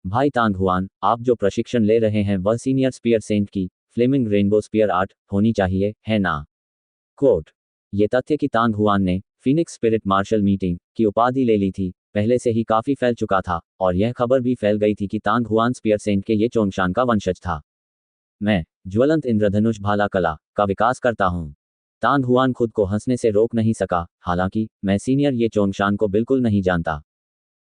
भाई तांग हुआन, आप जो प्रशिक्षण ले रहे हैं वह सीनियर स्पीयर सेंट की फ्लेमिंग रेनबो स्पीयर आर्ट होनी चाहिए, है ना। कोट। ये तथ्य कि तांग हुआन ने फिनिक्स स्पिरिट मार्शल मीटिंग की उपाधि ले ली थी पहले से ही काफी फैल चुका था, और यह खबर भी फैल गई थी कि तांग हुआन स्पीयर सेंट के ये चोंगशान का वंशज था। मैं ज्वलंत इंद्रधनुष भाला कला का विकास करता हूं। तांग हुआन खुद को हंसने से रोक नहीं सका। हालांकि मैं सीनियर ये चोंगशान को बिल्कुल नहीं जानता।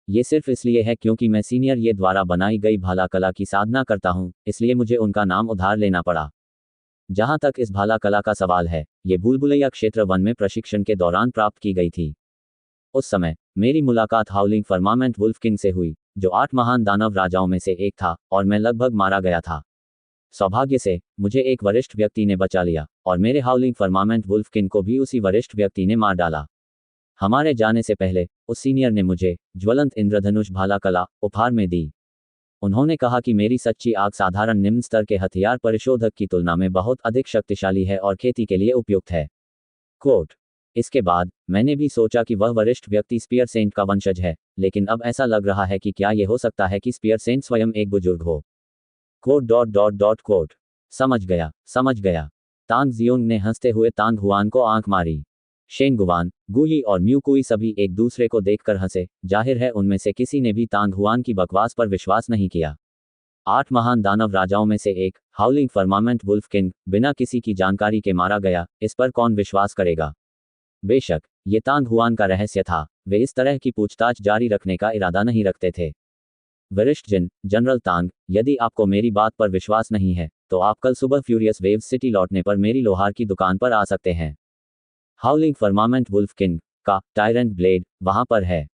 ये सिर्फ इसलिए है क्योंकि मैं सीनियर ये द्वारा बनाई गई भाला कला की साधना करता हूं, इसलिए मुझे उनका नाम उधार लेना पड़ा। जहां तक इस भाला कला का सवाल है, ये भूलभुलैया क्षेत्र 1 में प्रशिक्षण के दौरान प्राप्त की गई थी। उस समय मेरी मुलाकात हाउलिंग फर्मामेंट वुल्फ किंग से हुई, जो 8 महान दानव राजाओं में से एक था, और मैं लगभग मारा गया था। सौभाग्य से मुझे एक वरिष्ठ व्यक्ति ने बचा लिया, और मेरे हाउलिंग फर्मामेंट वुल्फ किंग को भी उसी वरिष्ठ व्यक्ति ने मार डाला। हमारे जाने से पहले उस सीनियर ने मुझे ज्वलंत इंद्रधनुष भाला कला उपहार में दी। उन्होंने कहा कि मेरी सच्ची आग साधारण निम्न स्तर के हथियार परिशोधक की तुलना में बहुत अधिक शक्तिशाली है और खेती के लिए उपयुक्त है। कोट। इसके बाद मैंने भी सोचा कि वह वरिष्ठ व्यक्ति स्पीयर सेंट का वंशज है, लेकिन अब ऐसा लग रहा है कि क्या यह हो सकता है कि स्पीयर सेंट स्वयं एक बुजुर्ग हो। कोट। समझ गया। तांग जियोंग ने हंसते हुए तांग हुआन को आंख मारी। शेन गुवान, गु यी और म्यू कुई सभी एक दूसरे को देखकर हंसे। जाहिर है उनमें से किसी ने भी तांग हुआन की बकवास पर विश्वास नहीं किया। 8 महान दानव राजाओं में से एक, हाउलिंग फर्मामेंट वुल्फ किंग, बिना किसी की जानकारी के मारा गया, इस पर कौन विश्वास करेगा। बेशक ये तांग हुआन का रहस्य था, वे इस तरह की पूछताछ जारी रखने का इरादा नहीं रखते थे। वरिष्ठ जनरल तांग, यदि आपको मेरी बात पर विश्वास नहीं है तो आप कल सुबह फ्यूरियस वेव्स सिटी लौटने पर मेरी लोहार की दुकान पर आ सकते हैं। हाउलिंग फर्मामेंट वुल्फ किंग का टायरेंट ब्लेड वहां पर है।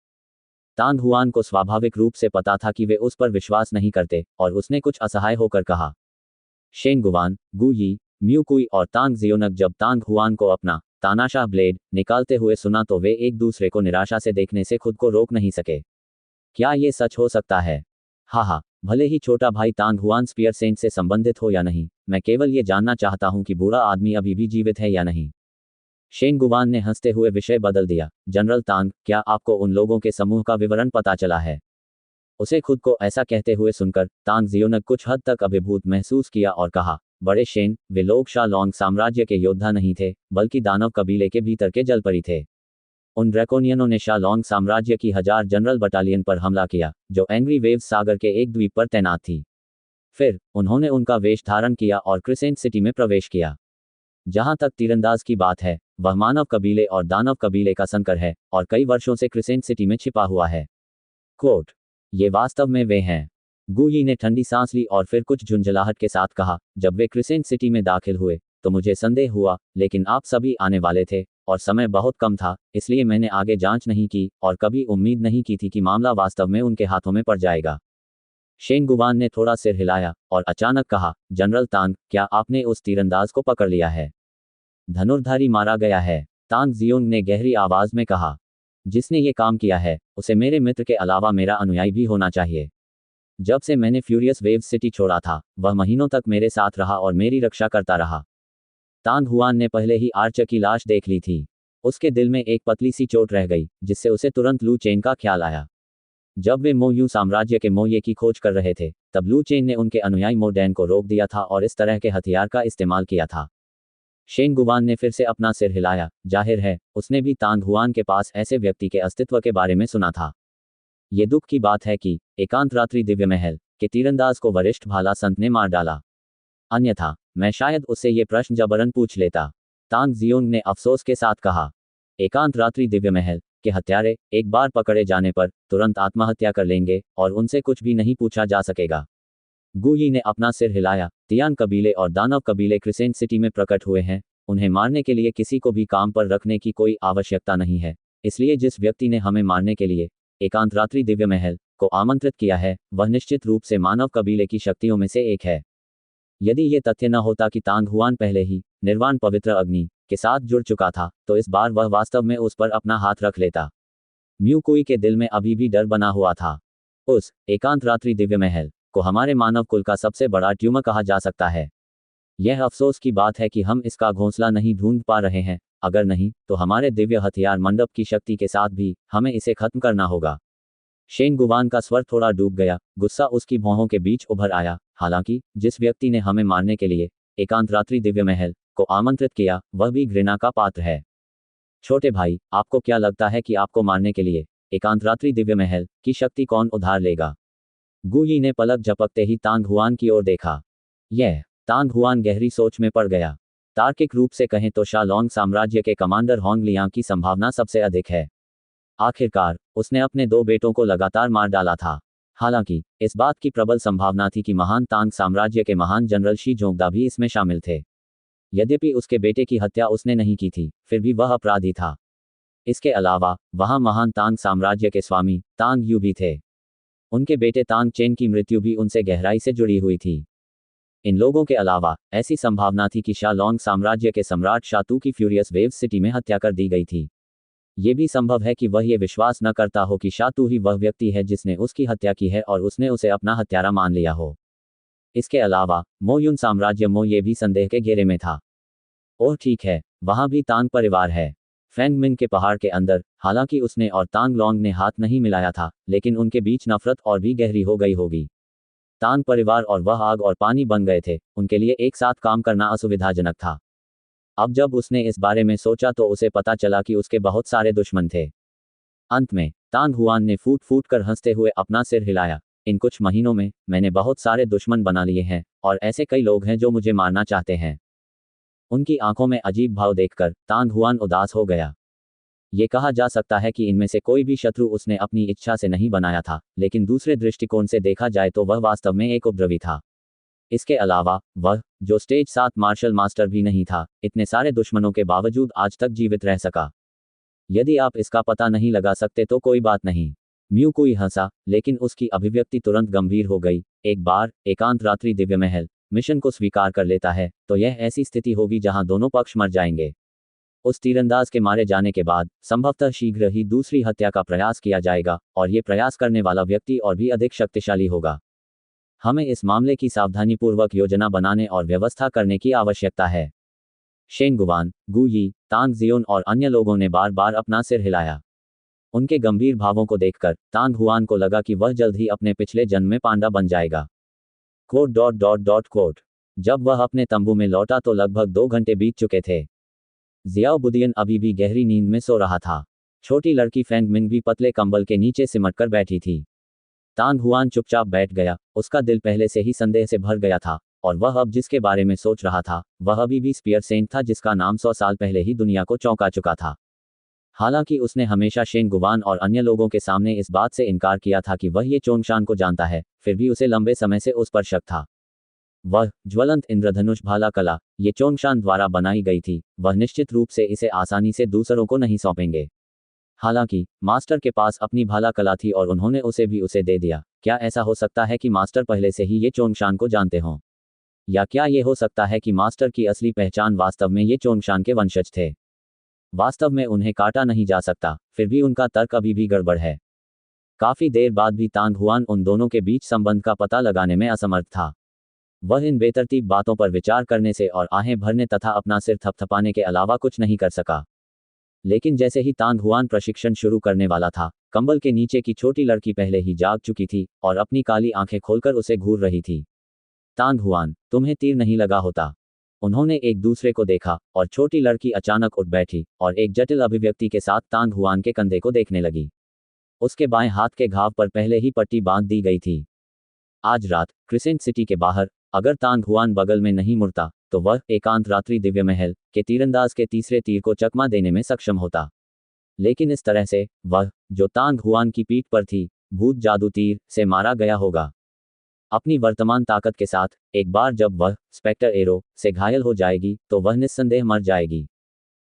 तांग हुआन को स्वाभाविक रूप से पता था कि वे उस पर विश्वास नहीं करते, और उसने कुछ असहाय होकर कहा। शेन गुवान, गु यी, म्यू कुई और तांग जियोनग जब तांग हुआन को अपना तानाशाह ब्लेड निकालते हुए सुना तो वे एक दूसरे को निराशा से देखने से खुद को रोक नहीं सके। क्या ये सच हो सकता है? हाँ, भले ही छोटा भाई तांग हुआन स्पियर सेंट से संबंधित हो या नहीं, मैं केवल ये जानना चाहता हूं कि बूढ़ा आदमी अभी भी जीवित है या नहीं। शेन गुवान ने हंसते हुए विषय बदल दिया। जनरल तांग, क्या आपको उन लोगों के समूह का विवरण पता चला है? उसे खुद को ऐसा कहते हुए सुनकर तांग जियोनग कुछ हद तक अभिभूत महसूस किया और कहा, बड़े शेन, वे लोग शा लॉन्ग साम्राज्य के योद्धा नहीं थे, बल्कि दानव कबीले के भीतर के जलपरी थे। उन ड्रैकोनियनों ने शा लॉन्ग साम्राज्य की 1000 जनरल बटालियन पर हमला किया, जो एंग्री वेव्स सागर के एक द्वीप पर तैनात थी। फिर उन्होंने उनका वेश धारण किया और क्रिसेंट सिटी में प्रवेश किया। जहां तक तीरंदाज की बात है, वह मानव कबीले और दानव कबीले का संकर है और कई वर्षों से क्रिसेंट सिटी में छिपा हुआ है। कोट, ये वास्तव में वे हैं। गुई ने ठंडी सांस ली और फिर कुछ झुंझलाहट के साथ कहा, जब वे क्रिसेंट सिटी में दाखिल हुए तो मुझे संदेह हुआ, लेकिन आप सभी आने वाले थे और समय बहुत कम था, इसलिए मैंने आगे जांच नहीं की और कभी उम्मीद नहीं की थी कि मामला वास्तव में उनके हाथों में पड़ जाएगा। शेन गुवान ने थोड़ा सिर हिलाया और अचानक कहा, जनरल तांग, क्या आपने उस तीरंदाज को पकड़ लिया है? धनुर्धारी मारा गया है, तांग जियोंग ने गहरी आवाज में कहा। जिसने ये काम किया है, उसे मेरे मित्र के अलावा मेरा अनुयायी भी होना चाहिए। जब से मैंने फ्यूरियस वेव्स सिटी छोड़ा था, वह महीनों तक मेरे साथ रहा और मेरी रक्षा करता रहा। तांग हुआन ने पहले ही आर्चर की लाश देख ली थी। उसके दिल में एक पतली सी चोट रह गई, जिससे उसे तुरंत लू चेन का ख्याल आया। जब वे मोयू साम्राज्य के मोये की खोज कर रहे थे, तब लू चेन ने उनके अनुयायी मोडैन को रोक दिया था और इस तरह के हथियार का इस्तेमाल किया था। शेन गुवान ने फिर से अपना सिर हिलाया। जाहिर है, उसने भी तांग हुआन के पास ऐसे व्यक्ति के अस्तित्व के बारे में सुना था। ये दुख की बात है कि एकांत रात्रि दिव्य महल के तीरंदाज को वरिष्ठ भाला संत ने मार डाला। अन्यथा मैं शायद उससे ये प्रश्न जबरन पूछ लेता, तांग जियोंग ने अफसोस के साथ कहा। एकांत रात्रि दिव्य महल के हत्यारे एक बार पकड़े जाने पर तुरंत आत्महत्या कर लेंगे और उनसे कुछ भी नहीं पूछा जा सकेगा। गुई ने अपना सिर हिलाया। तियान कबीले और दानव कबीले क्रिसेंट सिटी में प्रकट हुए हैं। उन्हें मारने के लिए किसी को भी काम पर रखने की कोई आवश्यकता नहीं है, इसलिए जिस व्यक्ति ने हमें मारने के लिए एकांत रात्रि दिव्य महल को आमंत्रित किया है, वह निश्चित रूप से मानव कबीले की शक्तियों में से एक है। यदि ये तथ्य न होता कि तांग हुआन पहले ही निर्वाण पवित्र अग्नि के साथ जुड़ चुका था, तो इस बार वह वास्तव में उस पर अपना हाथ रख लेता। म्यू कुई के दिल में अभी भी डर बना हुआ था। उस एकांत रात्रि दिव्य महल को हमारे मानव कुल का सबसे बड़ा ट्यूमर कहा जा सकता है। यह अफसोस की बात है कि हम इसका घोंसला नहीं ढूंढ पा रहे हैं, अगर नहीं तो हमारे दिव्य हथियार मंडप की शक्ति के साथ भी हमें इसे खत्म करना होगा। शेन गुवान का स्वर थोड़ा डूब गया, गुस्सा उसकी भौहों के बीच उभर आया। हालांकि जिस व्यक्ति ने हमें मारने के लिए एकांत रात्रि दिव्य महल को आमंत्रित किया, वह भी घृणा का पात्र है। छोटे भाई, आपको क्या लगता है कि आपको मारने के लिए एकांत रात्रि दिव्य महल की शक्ति कौन उधार लेगा? गुई ने पलक झपकते ही तांग हुआन की ओर देखा। यह तांग हुआन गहरी सोच में पड़ गया। तार्किक रूप से कहें तो शा लॉन्ग साम्राज्य के कमांडर होंग लियांग की संभावना सबसे अधिक है। आखिरकार उसने अपने 2 बेटों को लगातार मार डाला था। हालांकि इस बात की प्रबल संभावना थी कि महान तांग साम्राज्य के महान जनरल शी जोंगदा भी इसमें शामिल थे। यद्यपि उसके बेटे की हत्या उसने नहीं की थी, फिर भी वह अपराधी था। इसके अलावा वहां महान तांग साम्राज्य के स्वामी तांग यू भी थे। उनके बेटे तांग चेन की मृत्यु भी उनसे गहराई से जुड़ी हुई थी। इन लोगों के अलावा ऐसी संभावना थी कि शा लॉन्ग साम्राज्य के सम्राट शातू की फ्यूरियस वेव्स सिटी में हत्या कर दी गई थी। ये भी संभव है कि वह ये विश्वास न करता हो कि शातू ही वह व्यक्ति है जिसने उसकी हत्या की है और उसने उसे अपना हत्यारा मान लिया हो। इसके अलावा मोयुन साम्राज्य ये भी संदेह के घेरे में था। ओह ठीक है, वहां भी तांग परिवार है। फैंग मिन के पहाड़ के अंदर, हालांकि उसने और तांग लॉन्ग ने हाथ नहीं मिलाया था, लेकिन उनके बीच नफरत और भी गहरी हो गई होगी। तांग परिवार और वह आग और पानी बन गए थे, उनके लिए एक साथ काम करना असुविधाजनक था। अब जब उसने इस बारे में सोचा तो उसे पता चला कि उसके बहुत सारे दुश्मन थे। अंत में तांग हुआन ने फूट फूट कर हंसते हुए अपना सिर हिलाया। इन कुछ महीनों में मैंने बहुत सारे दुश्मन बना लिए हैं और ऐसे कई लोग हैं जो मुझे मारना चाहते हैं। उनकी आंखों में अजीब भाव देखकर तांग हुआन उदास हो गया। ये कहा जा सकता है कि इनमें से कोई भी शत्रु उसने अपनी इच्छा से नहीं बनाया था, लेकिन दूसरे दृष्टिकोण से देखा जाए तो वह वास्तव में एक उपद्रवी था। इसके अलावा वह, जो स्टेज 7 मार्शल मास्टर भी नहीं था, इतने सारे दुश्मनों के बावजूद आज तक जीवित रह सका। यदि आप इसका पता नहीं लगा सकते तो कोई बात नहीं। म्यू कुई हंसा, लेकिन उसकी अभिव्यक्ति तुरंत गंभीर हो गई। एक बार एकांत रात्रि दिव्य महल मिशन को स्वीकार कर लेता है तो यह ऐसी स्थिति होगी जहां दोनों पक्ष मर जाएंगे। उस तीरंदाज के मारे जाने के बाद संभवतः शीघ्र ही दूसरी हत्या का प्रयास किया जाएगा और ये प्रयास करने वाला व्यक्ति और भी अधिक शक्तिशाली होगा। हमें इस मामले की सावधानीपूर्वक योजना बनाने और व्यवस्था करने की आवश्यकता है। शेन गुवान, गु यी, तांग जियोन और अन्य लोगों ने बार बार अपना सिर हिलाया। उनके गंभीर भावों को देखकर तांग हुआन को लगा कि वह जल्द ही अपने पिछले जन्म में पांडा बन जाएगा। कोट। जब वह अपने तंबू में लौटा तो लगभग 2 घंटे बीत चुके थे। जियाओ बुदियन अभी भी गहरी नींद में सो रहा था। छोटी लड़की फेंग मिंग भी पतले कंबल के नीचे सिमटकर बैठी थी। तांग हुआन चुपचाप बैठ गया। उसका दिल पहले से ही संदेह से भर गया था और वह अब जिसके बारे में सोच रहा था वह अभी भी स्पियर सेंट था, जिसका नाम 100 साल पहले ही दुनिया को चौंका चुका था। हालांकि उसने हमेशा शेन गुवान और अन्य लोगों के सामने इस बात से इनकार किया था कि वह ये चोंगशान को जानता है, फिर भी उसे लंबे समय से उस पर शक था। वह ज्वलंत इंद्रधनुष भाला कला ये चोंगशान द्वारा बनाई गई थी, वह निश्चित रूप से इसे आसानी से दूसरों को नहीं सौंपेंगे। हालांकि मास्टर के पास अपनी भाला कला थी और उन्होंने उसे दे दिया। क्या ऐसा हो सकता है कि मास्टर पहले से ही ये चोंगशान को जानते हों? या क्या ये हो सकता है कि मास्टर की असली पहचान वास्तव में ये चोंगशान के वंशज थे? वास्तव में उन्हें काटा नहीं जा सकता, फिर भी उनका तर्क अभी भी गड़बड़ है। काफी देर बाद भी तांग हुआन उन दोनों के बीच संबंध का पता लगाने में असमर्थ था। वह इन बेतरतीब बातों पर विचार करने से और आहें भरने तथा अपना सिर थपथपाने के अलावा कुछ नहीं कर सका। लेकिन जैसे ही तांग हुआन प्रशिक्षण शुरू करने वाला था, कंबल के नीचे की छोटी लड़की पहले ही जाग चुकी थी और अपनी काली आंखें खोलकर उसे घूर रही थी। तांग हुआन, तुम्हें तीर नहीं लगा होता? उन्होंने एक दूसरे को देखा और छोटी लड़की अचानक उठ बैठी और एक जटिल अभिव्यक्ति के साथ तांग हुआन के कंधे को देखने लगी। उसके बाएं हाथ के घाव पर पहले ही पट्टी बांध दी गई थी। आज रात क्रिसेंट सिटी के बाहर अगर तांग हुआन बगल में नहीं मुड़ता तो वह एकांत रात्रि दिव्य महल के तीरंदाज के तीसरे तीर को चकमा देने में सक्षम होता। लेकिन इस तरह से वह, जो तांग हुआन की पीठ पर थी, भूत जादू तीर से मारा गया होगा। अपनी वर्तमान ताकत के साथ एक बार जब वह स्पेक्टर एरो से घायल हो जाएगी तो वह निस्संदेह मर जाएगी।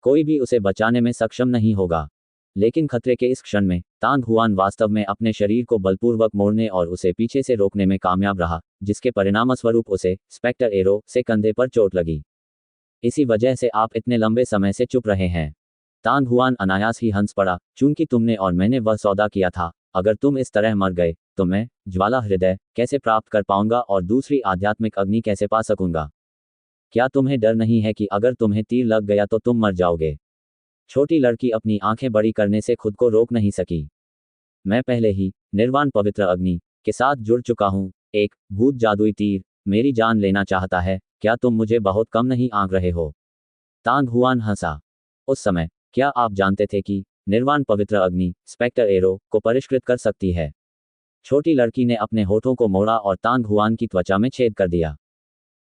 कोई भी उसे बचाने में सक्षम नहीं होगा। लेकिन खतरे के इस क्षण में तांग हुआन वास्तव में अपने शरीर को बलपूर्वक मोड़ने और उसे पीछे से रोकने में कामयाब रहा, जिसके परिणामस्वरूप उसे स्पेक्टर एरो से कंधे पर चोट लगी। इसी वजह से आप इतने लंबे समय से चुप रहे हैं। तांग हुआन अनायास ही हंस पड़ा, चूंकि तुमने और मैंने वह सौदा किया था। अगर तुम इस तरह मर गए तो मैं ज्वाला हृदय कैसे प्राप्त कर पाऊंगा और दूसरी आध्यात्मिक अग्नि कैसे पा सकूंगा? क्या तुम्हें डर नहीं है कि अगर तुम्हें तीर लग गया तो तुम मर जाओगे? छोटी लड़की अपनी आंखें बड़ी करने से खुद को रोक नहीं सकी। मैं पहले ही निर्वाण पवित्र अग्नि के साथ जुड़ चुका हूं। एक भूत जादुई तीर मेरी जान लेना चाहता है। क्या तुम मुझे बहुत कम नहीं आंक रहे हो? तांग हुआन हंसा। उस समय क्या आप जानते थे कि निर्वाण पवित्र अग्नि स्पेक्टर एरो को परिष्कृत कर सकती है? छोटी लड़की ने अपने होठों को मोड़ा और तांग हुआन की त्वचा में छेद कर दिया।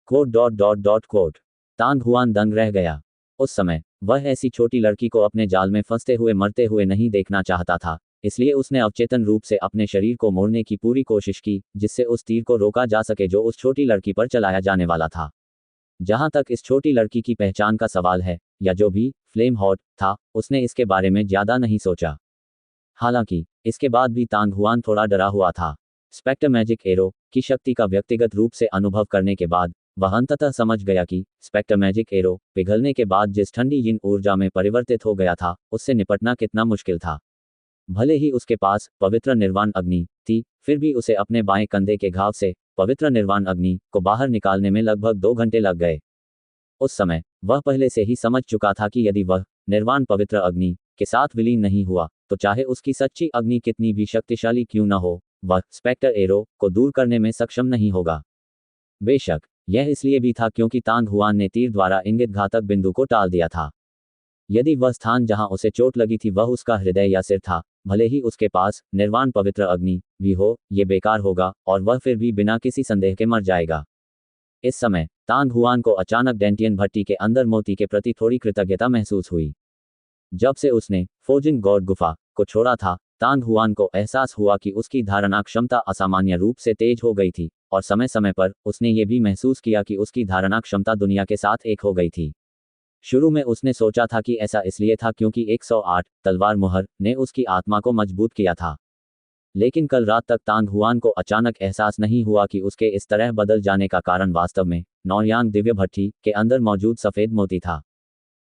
कोट। तांग हुआन दंग रह गया। उस समय वह ऐसी छोटी लड़की को अपने जाल में फंसते हुए मरते हुए नहीं देखना चाहता था, इसलिए उसने अवचेतन रूप से अपने शरीर को मोड़ने की पूरी कोशिश की, जिससे उस तीर को रोका जा सके जो उस छोटी लड़की पर चलाया जाने वाला था। जहां तक इस छोटी लड़की की पहचान का सवाल है, या जो भी फ्लेम हॉट था, उसने इसके बारे में ज्यादा नहीं सोचा। हालांकि इसके बाद भी तांग हुआन थोड़ा डरा हुआ था। स्पेक्टर मैजिक एरो की शक्ति का व्यक्तिगत रूप से अनुभव करने के बाद वह अंततः समझ गया कि स्पेक्टर मैजिक एरो पिघलने के बाद जिस ठंडी यिन ऊर्जा में परिवर्तित हो गया था, उससे निपटना कितना मुश्किल था। भले ही उसके पास पवित्र निर्वाण अग्नि थी, फिर भी उसे अपने बाएं कंधे के घाव से पवित्र निर्वाण अग्नि को बाहर निकालने में लगभग 2 घंटे लग गए। उस समय वह पहले से ही समझ चुका था कि यदि वह निर्वाण पवित्र अग्नि के साथ विलीन नहीं हुआ तो चाहे उसकी सच्ची अग्नि कितनी भी शक्तिशाली क्यों न हो, वह स्पेक्टर एरो को दूर करने में सक्षम नहीं होगा। बेशक यह इसलिए भी था क्योंकि तांग हुआन ने तीर द्वारा इंगित घातक बिंदु को टाल दिया था। यदि वह स्थान जहां उसे चोट लगी थी वह उसका हृदय या सिर था, भले ही उसके पास निर्वाण पवित्र अग्नि भी हो, ये बेकार होगा और वह फिर भी बिना किसी संदेह के मर जाएगा। इस समय तांग हुआन को अचानक डेंटियन भट्टी के अंदर मोती के प्रति थोड़ी कृतज्ञता महसूस हुई। जब से उसने फोजिंग गॉड गुफा को छोड़ा था, तांग हुआन को एहसास हुआ कि उसकी धारणा क्षमता असामान्य रूप से तेज हो गई थी, और समय समय पर उसने ये भी महसूस किया कि उसकी धारणा क्षमता दुनिया के साथ एक हो गई थी। शुरू में उसने सोचा था कि ऐसा इसलिए था क्योंकि 108 तलवार मुहर ने उसकी आत्मा को मजबूत किया था। लेकिन कल रात तक तांग हुआन को अचानक एहसास नहीं हुआ कि उसके इस तरह बदल जाने का कारण वास्तव में नौयांग दिव्य भट्टी के अंदर मौजूद सफ़ेद मोती था।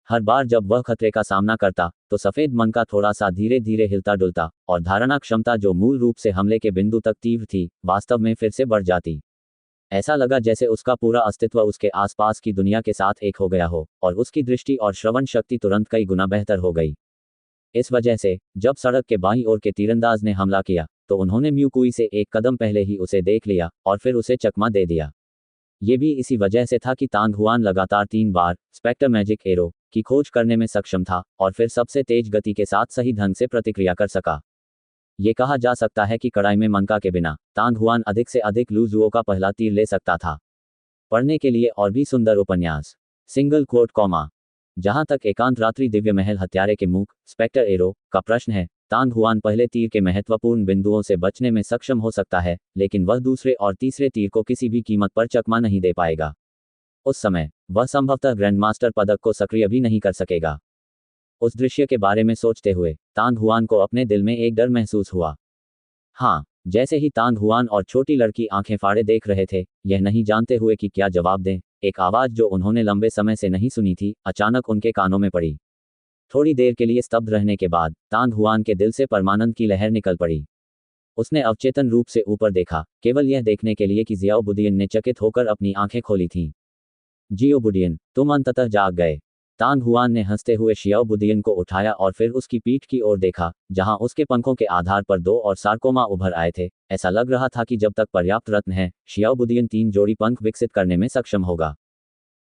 हर बार जब वह खतरे का सामना करता तो सफ़ेद मन का थोड़ा सा धीरे धीरे हिलता डुलता और धारणा क्षमता जो मूल रूप से हमले के बिंदु तक तीव्र थी वास्तव में फिर से बढ़ जाती। ऐसा लगा जैसे उसका पूरा अस्तित्व उसके आसपास की दुनिया के साथ एक हो गया हो और उसकी दृष्टि और श्रवण शक्ति तुरंत कई गुना बेहतर हो गई। इस वजह से जब सड़क के बाईं ओर के तीरंदाज ने हमला किया तो उन्होंने म्यूकुई से एक कदम पहले ही उसे देख लिया और फिर उसे चकमा दे दिया। ये भी इसी वजह से था कि तांग हुआन लगातार 3 बार स्पेक्टर मैजिक एरो की खोज करने में सक्षम था और फिर सबसे तेज गति के साथ सही ढंग से प्रतिक्रिया कर सका। ये कहा जा सकता है कि कड़ाई में मनका के बिना तांग हुआन अधिक से अधिक लूजुओं का पहला तीर ले सकता था। पढ़ने के लिए और भी सुंदर उपन्यास सिंगल कोट कॉमा। जहां तक एकांत रात्रि दिव्य महल हत्यारे के मूक स्पेक्टर एरो का प्रश्न है, तांग हुआन पहले तीर के महत्वपूर्ण बिंदुओं से बचने में सक्षम हो सकता है, लेकिन वह दूसरे और तीसरे तीर को किसी भी कीमत पर चकमा नहीं दे पाएगा। उस समय वह संभवतः ग्रैंडमास्टर पदक को सक्रिय भी नहीं कर सकेगा। उस दृश्य के बारे में सोचते हुए तांग हुआन को अपने दिल में एक डर महसूस हुआ। हाँ, जैसे ही तांग हुआन और छोटी लड़की आंखें फाड़े देख रहे थे, यह नहीं जानते हुए कि क्या जवाब दें, एक आवाज़ जो उन्होंने लंबे समय से नहीं सुनी थी अचानक उनके कानों में पड़ी। थोड़ी देर के लिए स्तब्ध रहने के बाद तांग हुआन के दिल से परमानंद की लहर निकल पड़ी। उसने अवचेतन रूप से ऊपर देखा, केवल यह देखने के लिए कि जियाओ बुदियन ने चकित होकर अपनी आंखें खोली थीं। जियो बुदियन, तुम अंततः जाग गए। तांग हुआन ने हंसते हुए शियाओ बुदियन को उठाया और फिर उसकी पीठ की ओर देखा, जहां उसके पंखों के आधार पर 2 और सार्कोमा उभर आए थे। ऐसा लग रहा था कि जब तक पर्याप्त रत्न है, शियाओ बुदियन 3 जोड़ी पंख विकसित करने में सक्षम होगा।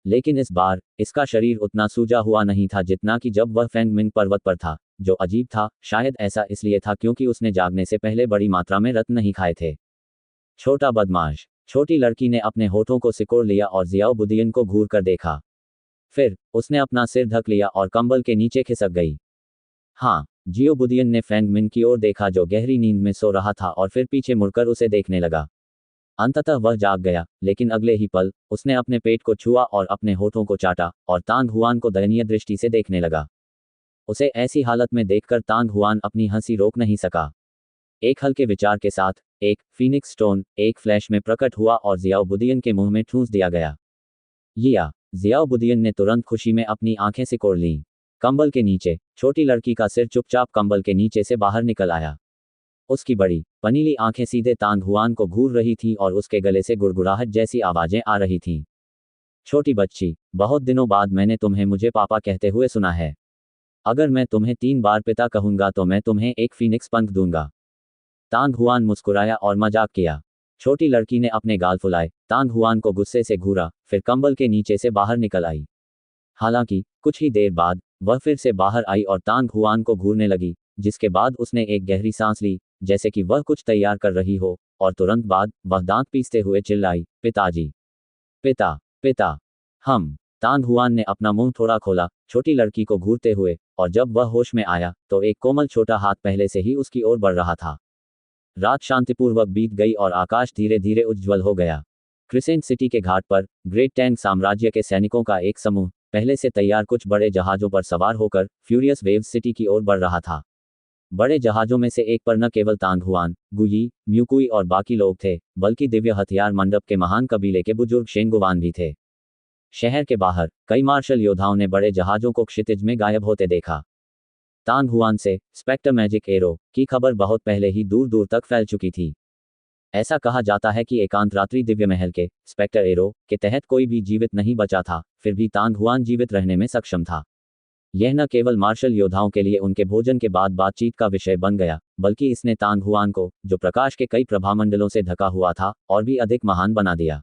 लेकिन इस बार इसका शरीर उतना सूजा हुआ नहीं था जितना कि जब वह फेंग मिंग पर्वत पर था, जो अजीब था। शायद ऐसा इसलिए था क्योंकि उसने जागने से पहले बड़ी मात्रा में रत्न नहीं खाए थे। छोटा बदमाश, छोटी लड़की ने अपने होठों को सिकोड़ लिया और जियाओ बुदियन को घूर कर देखा। फिर उसने अपना सिर ढक लिया और कंबल के नीचे खिसक गई। हाँ, जियो बुदियन ने फेंग मिन की ओर देखा जो गहरी नींद में सो रहा था और फिर पीछे मुड़कर उसे देखने लगा। अंततः वह जाग गया, लेकिन अगले ही पल उसने अपने पेट को छुआ और अपने होठों को चाटा और तांग हुआन को दयनीय दृष्टि से देखने लगा। उसे ऐसी हालत में देखकर तांग हुआन अपनी हंसी रोक नहीं सका। एक हल्के विचार के साथ एक फीनिक्स स्टोन एक फ्लैश में प्रकट हुआ और जियाओ बुदियन के मुंह में ठूंस दिया गया। या जियाओ बुदियन ने तुरंत खुशी में अपनी आंखें सिकोड़ लीं। कंबल के नीचे छोटी लड़की का सिर चुपचाप कंबल के नीचे से बाहर निकल आया। उसकी बड़ी पनीली आंखें सीधे तांग हुआन को घूर रही थीं और उसके गले से गुड़गुड़ाहट जैसी आवाजें आ रही थीं। छोटी बच्ची, बहुत दिनों बाद मैंने तुम्हें मुझे पापा कहते हुए सुना है। अगर मैं तुम्हें 3 बार पिता कहूंगा तो मैं तुम्हें एक फीनिक्स पंख दूंगा। तांग हुआन मुस्कुराया और मजाक किया। छोटी लड़की ने अपने गाल फुलाए, तांग हुआन को गुस्से से घूरा, फिर कंबल के नीचे से बाहर निकल आई। हालांकि कुछ ही देर बाद वह फिर से बाहर आई और तांग हुआन को घूरने लगी, जिसके बाद उसने एक गहरी सांस ली, जैसे कि वह कुछ तैयार कर रही हो, और तुरंत बाद वह दांत पीसते हुए चिल्लाई, पिताजी, पिता, पिता। तांग हुआन ने अपना मुंह थोड़ा खोला, छोटी लड़की को घूरते हुए, और जब वह होश में आया तो एक कोमल छोटा हाथ पहले से ही उसकी ओर बढ़ रहा था। रात शांतिपूर्वक बीत गई और आकाश धीरे धीरे उज्ज्वल हो गया। क्रिसेंट सिटी के घाट पर ग्रेट टैंग साम्राज्य के सैनिकों का एक समूह पहले से तैयार कुछ बड़े जहाज़ों पर सवार होकर फ्यूरियस वेव्स सिटी की ओर बढ़ रहा था। बड़े जहाज़ों में से एक पर न केवल तांग हुआन, गुयी, म्यूकुई और बाकी लोग थे, बल्कि दिव्य हथियार मंडप के महान कबीले के बुजुर्ग शेंगुवान भी थे। शहर के बाहर कई मार्शल योद्धाओं ने बड़े जहाज़ों को क्षितिज में गायब होते देखा। तांग हुआन से स्पेक्टर मैजिक एरो की खबर बहुत पहले ही दूर दूर तक फैल चुकी थी। ऐसा कहा जाता है कि एकांत रात्रि दिव्य महल के स्पेक्टर एरो के तहत कोई भी जीवित नहीं बचा था, फिर भी तांग हुआन जीवित रहने में सक्षम था। यह न केवल मार्शल योद्धाओं के लिए उनके भोजन के बाद बातचीत का विषय बन गया, बल्कि इसने तांग हुआन को, जो प्रकाश के कई प्रभामंडलों से ढका हुआ था, और भी अधिक महान बना दिया।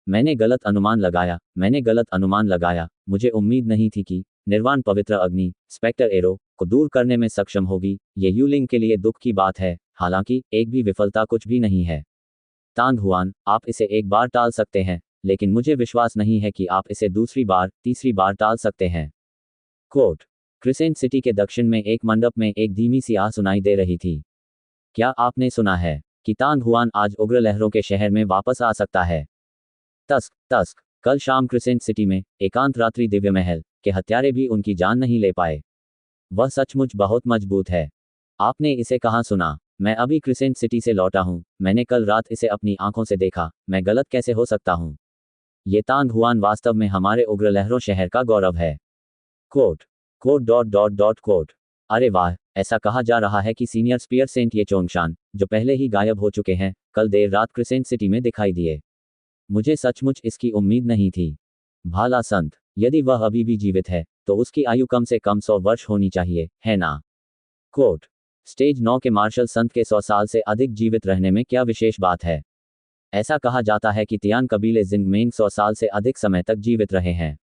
मैंने गलत अनुमान लगाया, मुझे उम्मीद नहीं थी कि निर्वाण पवित्र अग्नि स्पेक्टर एरो को दूर करने में सक्षम होगी। ये यूलिंग के लिए दुख की बात है, हालांकि एक भी विफलता कुछ भी नहीं है। तांग हुआन, आप इसे एक बार टाल सकते हैं, लेकिन मुझे विश्वास नहीं है कि आप इसे दूसरी बार, तीसरी बार टाल सकते हैं। कोट। क्रिसेंट सिटी के दक्षिण में एक मंडप में एक धीमी सी आह सुनाई दे रही थी। क्या आपने सुना है कि तांग हुआन आज उग्र लहरों के शहर में वापस आ सकता है? तस्क। कल शाम क्रिसेंट सिटी में एकांत रात्रि दिव्य महल के हत्यारे भी उनकी जान नहीं ले पाए। वह सचमुच बहुत मजबूत है। आपने इसे कहाँ सुना? मैं अभी क्रिसेंट सिटी से लौटा हूँ, मैंने कल रात इसे अपनी आंखों से देखा, मैं गलत कैसे हो सकता हूँ? ये तांग हुआन वास्तव में हमारे उग्र लहरों शहर का गौरव है। Quote quote dot dot dot quote. अरे वाह, ऐसा कहा जा रहा है कि सीनियर स्पीयर सेंट ये चोंगशान, जो पहले ही गायब हो चुके हैं, कल देर रात क्रिसेंट सिटी में दिखाई दिए। मुझे सचमुच इसकी उम्मीद नहीं थी। भाला संत, यदि वह अभी भी जीवित है, तो उसकी आयु कम से कम 100 वर्ष होनी चाहिए, है ना? कोट स्टेज 9 के मार्शल संत के 100 साल से अधिक जीवित रहने में क्या विशेष बात है? ऐसा कहा जाता है कि तियान कबीले जिंगमेंग 100 साल से अधिक समय तक जीवित रहे हैं।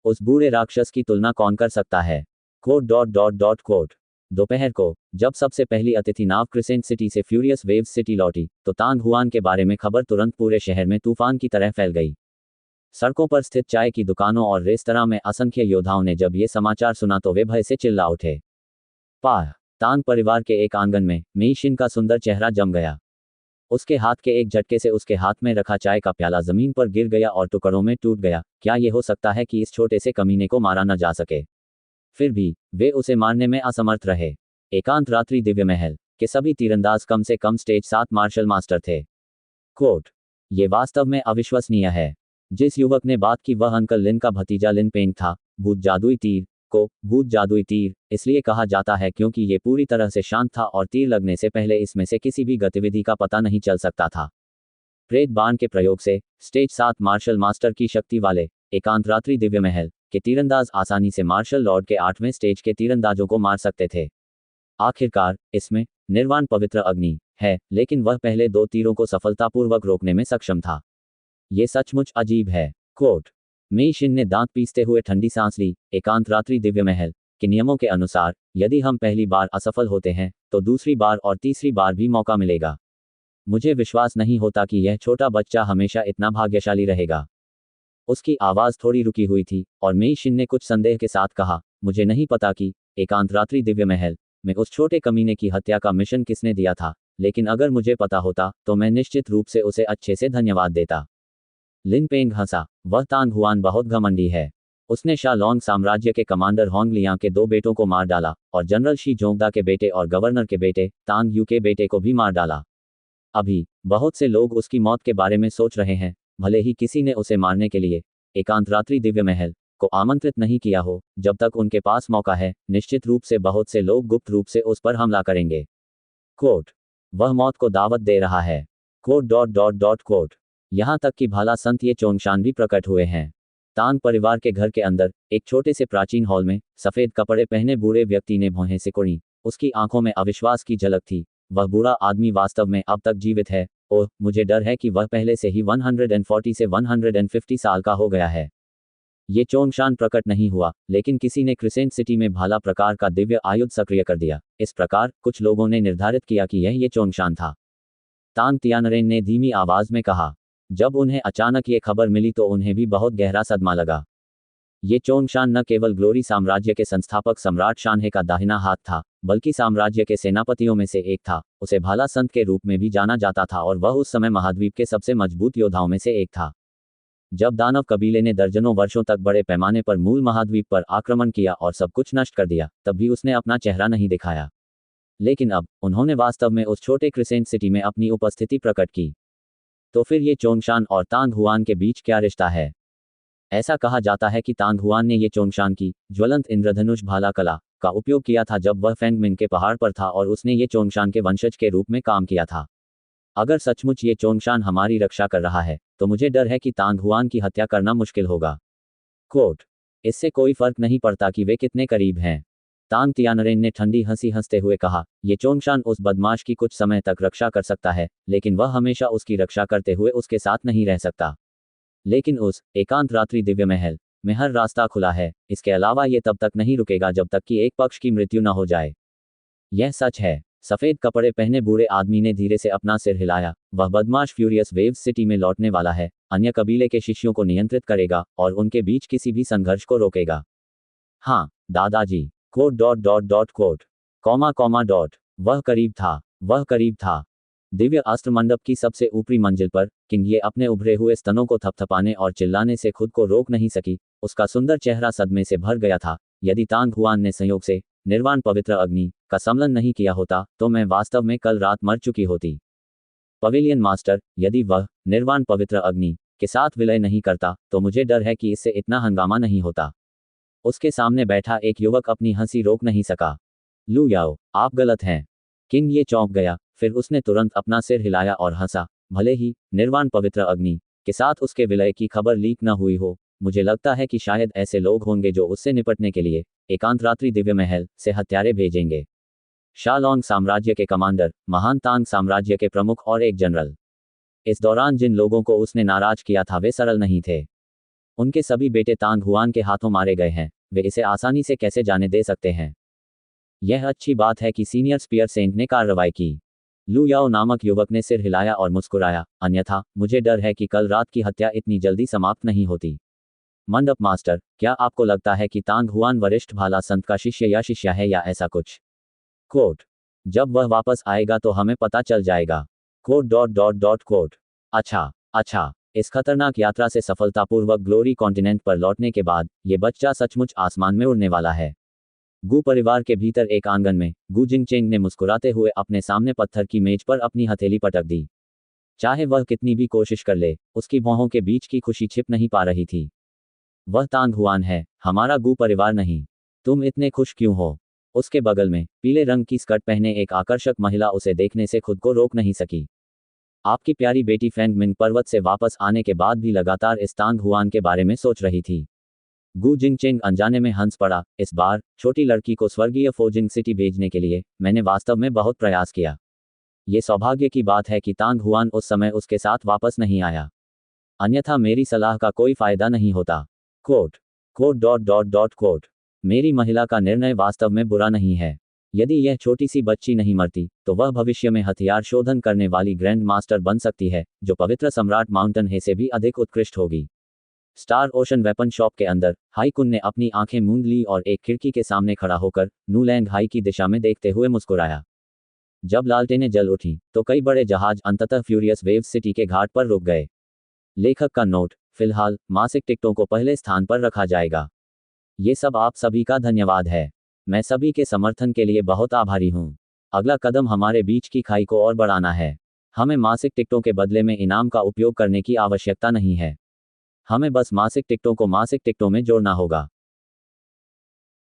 उस बूढ़े राक्षस की तुलना कौन कर सकता है? Quote dot dot dot quote. दोपहर को जब सबसे पहली अतिथि नाव क्रिसेंट सिटी से फ्यूरियस वेव्स सिटी लौटी, तो तांग हुआन के बारे में खबर तुरंत पूरे शहर में तूफान की तरह फैल गई। सड़कों पर स्थित चाय की दुकानों और रेस्तरां में असंख्य योद्धाओं ने जब ये समाचार सुना तो वे भय से चिल्ला उठे। पाह तांग परिवार के एक आंगन में मेई शिन का सुंदर चेहरा जम गया। उसके हाथ के एक झटके से उसके हाथ में रखा चाय का प्याला जमीन पर गिर गया और टुकड़ों में टूट गया। क्या यह हो सकता है कि इस छोटे से कमीने को मारा न जा सके? फिर भी वे उसे मारने में असमर्थ रहे। एकांत रात्रि दिव्य महल के सभी तीरंदाज कम से कम स्टेज 7 मार्शल मास्टर थे। कोट ये वास्तव में अविश्वसनीय है। जिस युवक ने बात की वह अंकल लिन का भतीजा लिन पेंग था। भूत जादुई तीर को भूत जादुई तीर इसलिए कहा जाता है क्योंकि ये पूरी तरह से शांत था और तीर लगने से पहले इसमें से किसी भी गतिविधि का पता नहीं चल सकता था। प्रेत बाण के प्रयोग से स्टेज 7 मार्शल मास्टर की शक्ति वाले एकांत रात्रि दिव्य महल के तीरंदाज आसानी से मार्शल लॉर्ड के 8वें स्टेज के तीरंदाजों को मार सकते थे। आखिरकार इसमें निर्वाण पवित्र अग्नि है, लेकिन वह पहले 2 तीरों को सफलतापूर्वक रोकने में सक्षम था। ये सचमुच अजीब है। कोट मेई शिन ने दांत पीसते हुए ठंडी सांस ली। एकांत रात्रि दिव्य महल के नियमों के अनुसार यदि हम पहली बार असफल होते हैं तो दूसरी बार और तीसरी बार भी मौका मिलेगा। मुझे विश्वास नहीं होता कि यह छोटा बच्चा हमेशा इतना भाग्यशाली रहेगा। उसकी आवाज थोड़ी रुकी हुई थी और मेई शिन ने कुछ संदेह के साथ कहा, मुझे नहीं पता कि एकांत रात्रि दिव्य महल में उस छोटे कमीने की हत्या का मिशन किसने दिया था, लेकिन अगर मुझे पता होता तो मैं निश्चित रूप से उसे अच्छे से धन्यवाद देता। लिन पेंग हंसा। वह तांग हुआन बहुत घमंडी है। उसने शालोंग साम्राज्य के कमांडर होंग लिया के 2 बेटों को मार डाला और जनरल शी जोंगदा के बेटे और गवर्नर के बेटे तांग यू के बेटे को भी मार डाला। अभी बहुत से लोग उसकी मौत के बारे में सोच रहे हैं, भले ही किसी ने उसे मारने के लिए एकांत रात्रि दिव्य महल को आमंत्रित नहीं किया हो। जब तक उनके पास मौका है, निश्चित रूप से बहुत से लोग गुप्त रूप से उस पर हमला करेंगे। कोट वह मौत को दावत दे रहा है। Quote dot dot dot quote. यहाँ तक कि भाला संत ये चोंगशान भी प्रकट हुए हैं। तांग परिवार के घर के अंदर एक छोटे से प्राचीन हॉल में सफेद कपड़े पहने बूढ़े व्यक्ति ने भौहें सिकुड़ी। उसकी आंखों में अविश्वास की झलक थी। वह बूढ़ा आदमी वास्तव में अब तक जीवित है। ओह, मुझे डर है कि वह पहले से ही 140 से 150 साल का हो गया है। ये चोंगशान प्रकट नहीं हुआ, लेकिन किसी ने क्रिसेंट सिटी में भाला प्रकार का दिव्य आयुध सक्रिय कर दिया। इस प्रकार कुछ लोगों ने निर्धारित किया कि यह ये चोंगशान था। तांग तियानरेन ने धीमी आवाज में कहा। जब उन्हें अचानक ये खबर मिली तो उन्हें भी बहुत गहरा सदमा लगा। ये चोंगशान न केवल ग्लोरी साम्राज्य के संस्थापक सम्राट शानहे का दाहिना हाथ था, बल्कि साम्राज्य के सेनापतियों में से एक था। उसे भाला संत के रूप में भी जाना जाता था और वह उस समय महाद्वीप के सबसे मजबूत योद्धाओं में से एक था। जब दानव कबीले ने दर्जनों वर्षों तक बड़े पैमाने पर मूल महाद्वीप पर आक्रमण किया और सब कुछ नष्ट कर दिया, तब भी उसने अपना चेहरा नहीं दिखाया। लेकिन अब उन्होंने वास्तव में उस छोटे क्रिसेंट सिटी में अपनी उपस्थिति प्रकट की। तो फिर ये चोंगशान और तांग हुआन के बीच क्या रिश्ता है? ऐसा कहा जाता है कि तांग हुआन ने ये चोंगशान की ज्वलंत इंद्रधनुष भाला कला का उपयोग किया था जब वह फेंगमिन के पहाड़ पर था और उसने ये चोंगशान के वंशज के रूप में काम किया था। अगर सचमुच ये चोंगशान हमारी रक्षा कर रहा है, तो मुझे डर है कि तांग हुआन की हत्या करना मुश्किल होगा। कोट इससे कोई फर्क नहीं पड़ता कि वे कितने करीब हैं। तांग तियानरेन ने ठंडी हंसी हंसते हुए कहा, ये चोंगशान उस बदमाश की कुछ समय तक रक्षा कर सकता है, लेकिन वह हमेशा उसकी रक्षा करते हुए उसके साथ नहीं रह सकता। लेकिन उस एकांत रात्रि दिव्य महल में हर रास्ता खुला है। इसके अलावा ये तब तक नहीं रुकेगा जब तक कि एक पक्ष की मृत्यु न हो जाए। यह सच है। सफेद कपड़े पहने बूढ़े आदमी ने धीरे से अपना सिर हिलाया। वह बदमाश फ्यूरियस वेव्स सिटी में लौटने वाला है, अन्य कबीले के शिष्यों को नियंत्रित करेगा और उनके बीच किसी भी संघर्ष को रोकेगा। हाँ दादाजी। Quote dot dot dot quote comma comma dot. वह करीब था, वह करीब था। दिव्य अस्त्र मंडप की सबसे ऊपरी मंजिल पर किंग ये अपने उभरे हुए स्तनों को थपथपाने और चिल्लाने से खुद को रोक नहीं सकी। उसका सुंदर चेहरा सदमे से भर गया था। यदि तांग हुआन ने संयोग से निर्वाण पवित्र अग्नि का सम्लन नहीं किया होता तो मैं वास्तव में कल रात मर चुकी होती। पवेलियन मास्टर, यदि वह निर्वाण पवित्र अग्नि के साथ विलय नहीं करता तो मुझे डर है कि इससे इतना हंगामा नहीं होता। उसके सामने बैठा एक युवक अपनी हंसी रोक नहीं सका। लू याओ, आप गलत हैं। किंग ये चौंक गया, फिर उसने तुरंत अपना सिर हिलाया और हंसा। भले ही निर्वाण पवित्र अग्नि के साथ उसके विलय की खबर लीक न हुई हो, मुझे लगता है कि शायद ऐसे लोग होंगे जो उससे निपटने के लिए एकांत रात्रि दिव्य महल से हत्यारे भेजेंगे। शालोंग साम्राज्य के कमांडर, महान तांग साम्राज्य के प्रमुख और एक जनरल। इस दौरान जिन लोगों को उसने नाराज किया था वे सरल नहीं थे। उनके सभी बेटे तांग हुआन के हाथों मारे गए हैं, वे इसे आसानी से कैसे जाने दे सकते हैं। यह अच्छी बात है कि सीनियर स्पीयर सेंट ने कार्रवाई की। लू याओ नामक युवक ने सिर हिलाया और मुस्कुराया, अन्यथा मुझे डर है कि कल रात की हत्या इतनी जल्दी समाप्त नहीं होती। मंडप मास्टर, क्या आपको लगता है कि तांग हुआन वरिष्ठ भाला संत का शिष्य या शिष्या है या ऐसा कुछ? कोट, जब वह वापस आएगा तो हमें पता चल जाएगा। कोट। अच्छा, इस खतरनाक यात्रा से सफलतापूर्वक ग्लोरी कॉन्टिनेंट पर लौटने के बाद ये बच्चा सचमुच आसमान में उड़ने वाला है। गू परिवार के भीतर एक आंगन में गू जिंगचेंग ने मुस्कुराते हुए अपने सामने पत्थर की मेज पर अपनी हथेली पटक दी। चाहे वह कितनी भी कोशिश कर ले, उसकी भौहों के बीच की खुशी छिप नहीं पा रही थी। वह तांग हुआन है, हमारा गू परिवार नहीं। तुम इतने खुश क्यों हो? उसके बगल में पीले रंग की स्कर्ट पहने एक आकर्षक महिला उसे देखने से खुद को रोक नहीं सकी। आपकी प्यारी बेटी फेंग मिंग पर्वत से वापस आने के बाद भी लगातार इस तांग हुआन के बारे में सोच रही थी। गू जिंगचेंग अनजाने में हंस पड़ा। इस बार छोटी लड़की को स्वर्गीय फोजिंग सिटी भेजने के लिए मैंने वास्तव में बहुत प्रयास किया। ये सौभाग्य की बात है कि तांग हुआन उस समय उसके साथ वापस नहीं आया, अन्यथा मेरी सलाह का कोई फायदा नहीं होता। कोट। मेरी महिला का निर्णय वास्तव में बुरा नहीं है। यदि यह छोटी सी बच्ची नहीं मरती तो वह भविष्य में हथियार शोधन करने वाली ग्रैंड मास्टर बन सकती है, जो पवित्र सम्राट माउंटेन हे से भी अधिक उत्कृष्ट होगी। स्टार ओशन वेपन शॉप के अंदर हाई कुन ने अपनी आंखें मूंद ली और एक खिड़की के सामने खड़ा होकर नूलैंड हाई की दिशा में देखते हुए मुस्कुराया। जब लालटेनें जल उठी तो कई बड़े जहाज अंततः फ्यूरियस वेव्स सिटी के घाट पर रुक गए। लेखक का नोट, फिलहाल मासिक टिकटों को पहले स्थान पर रखा जाएगा। ये सब आप सभी का धन्यवाद है। मैं सभी के समर्थन के लिए बहुत आभारी हूँ। अगला कदम हमारे बीच की खाई को और बढ़ाना है। हमें मासिक टिकटों के बदले में इनाम का उपयोग करने की आवश्यकता नहीं है। हमें बस मासिक टिकटों को मासिक टिकटों में जोड़ना होगा।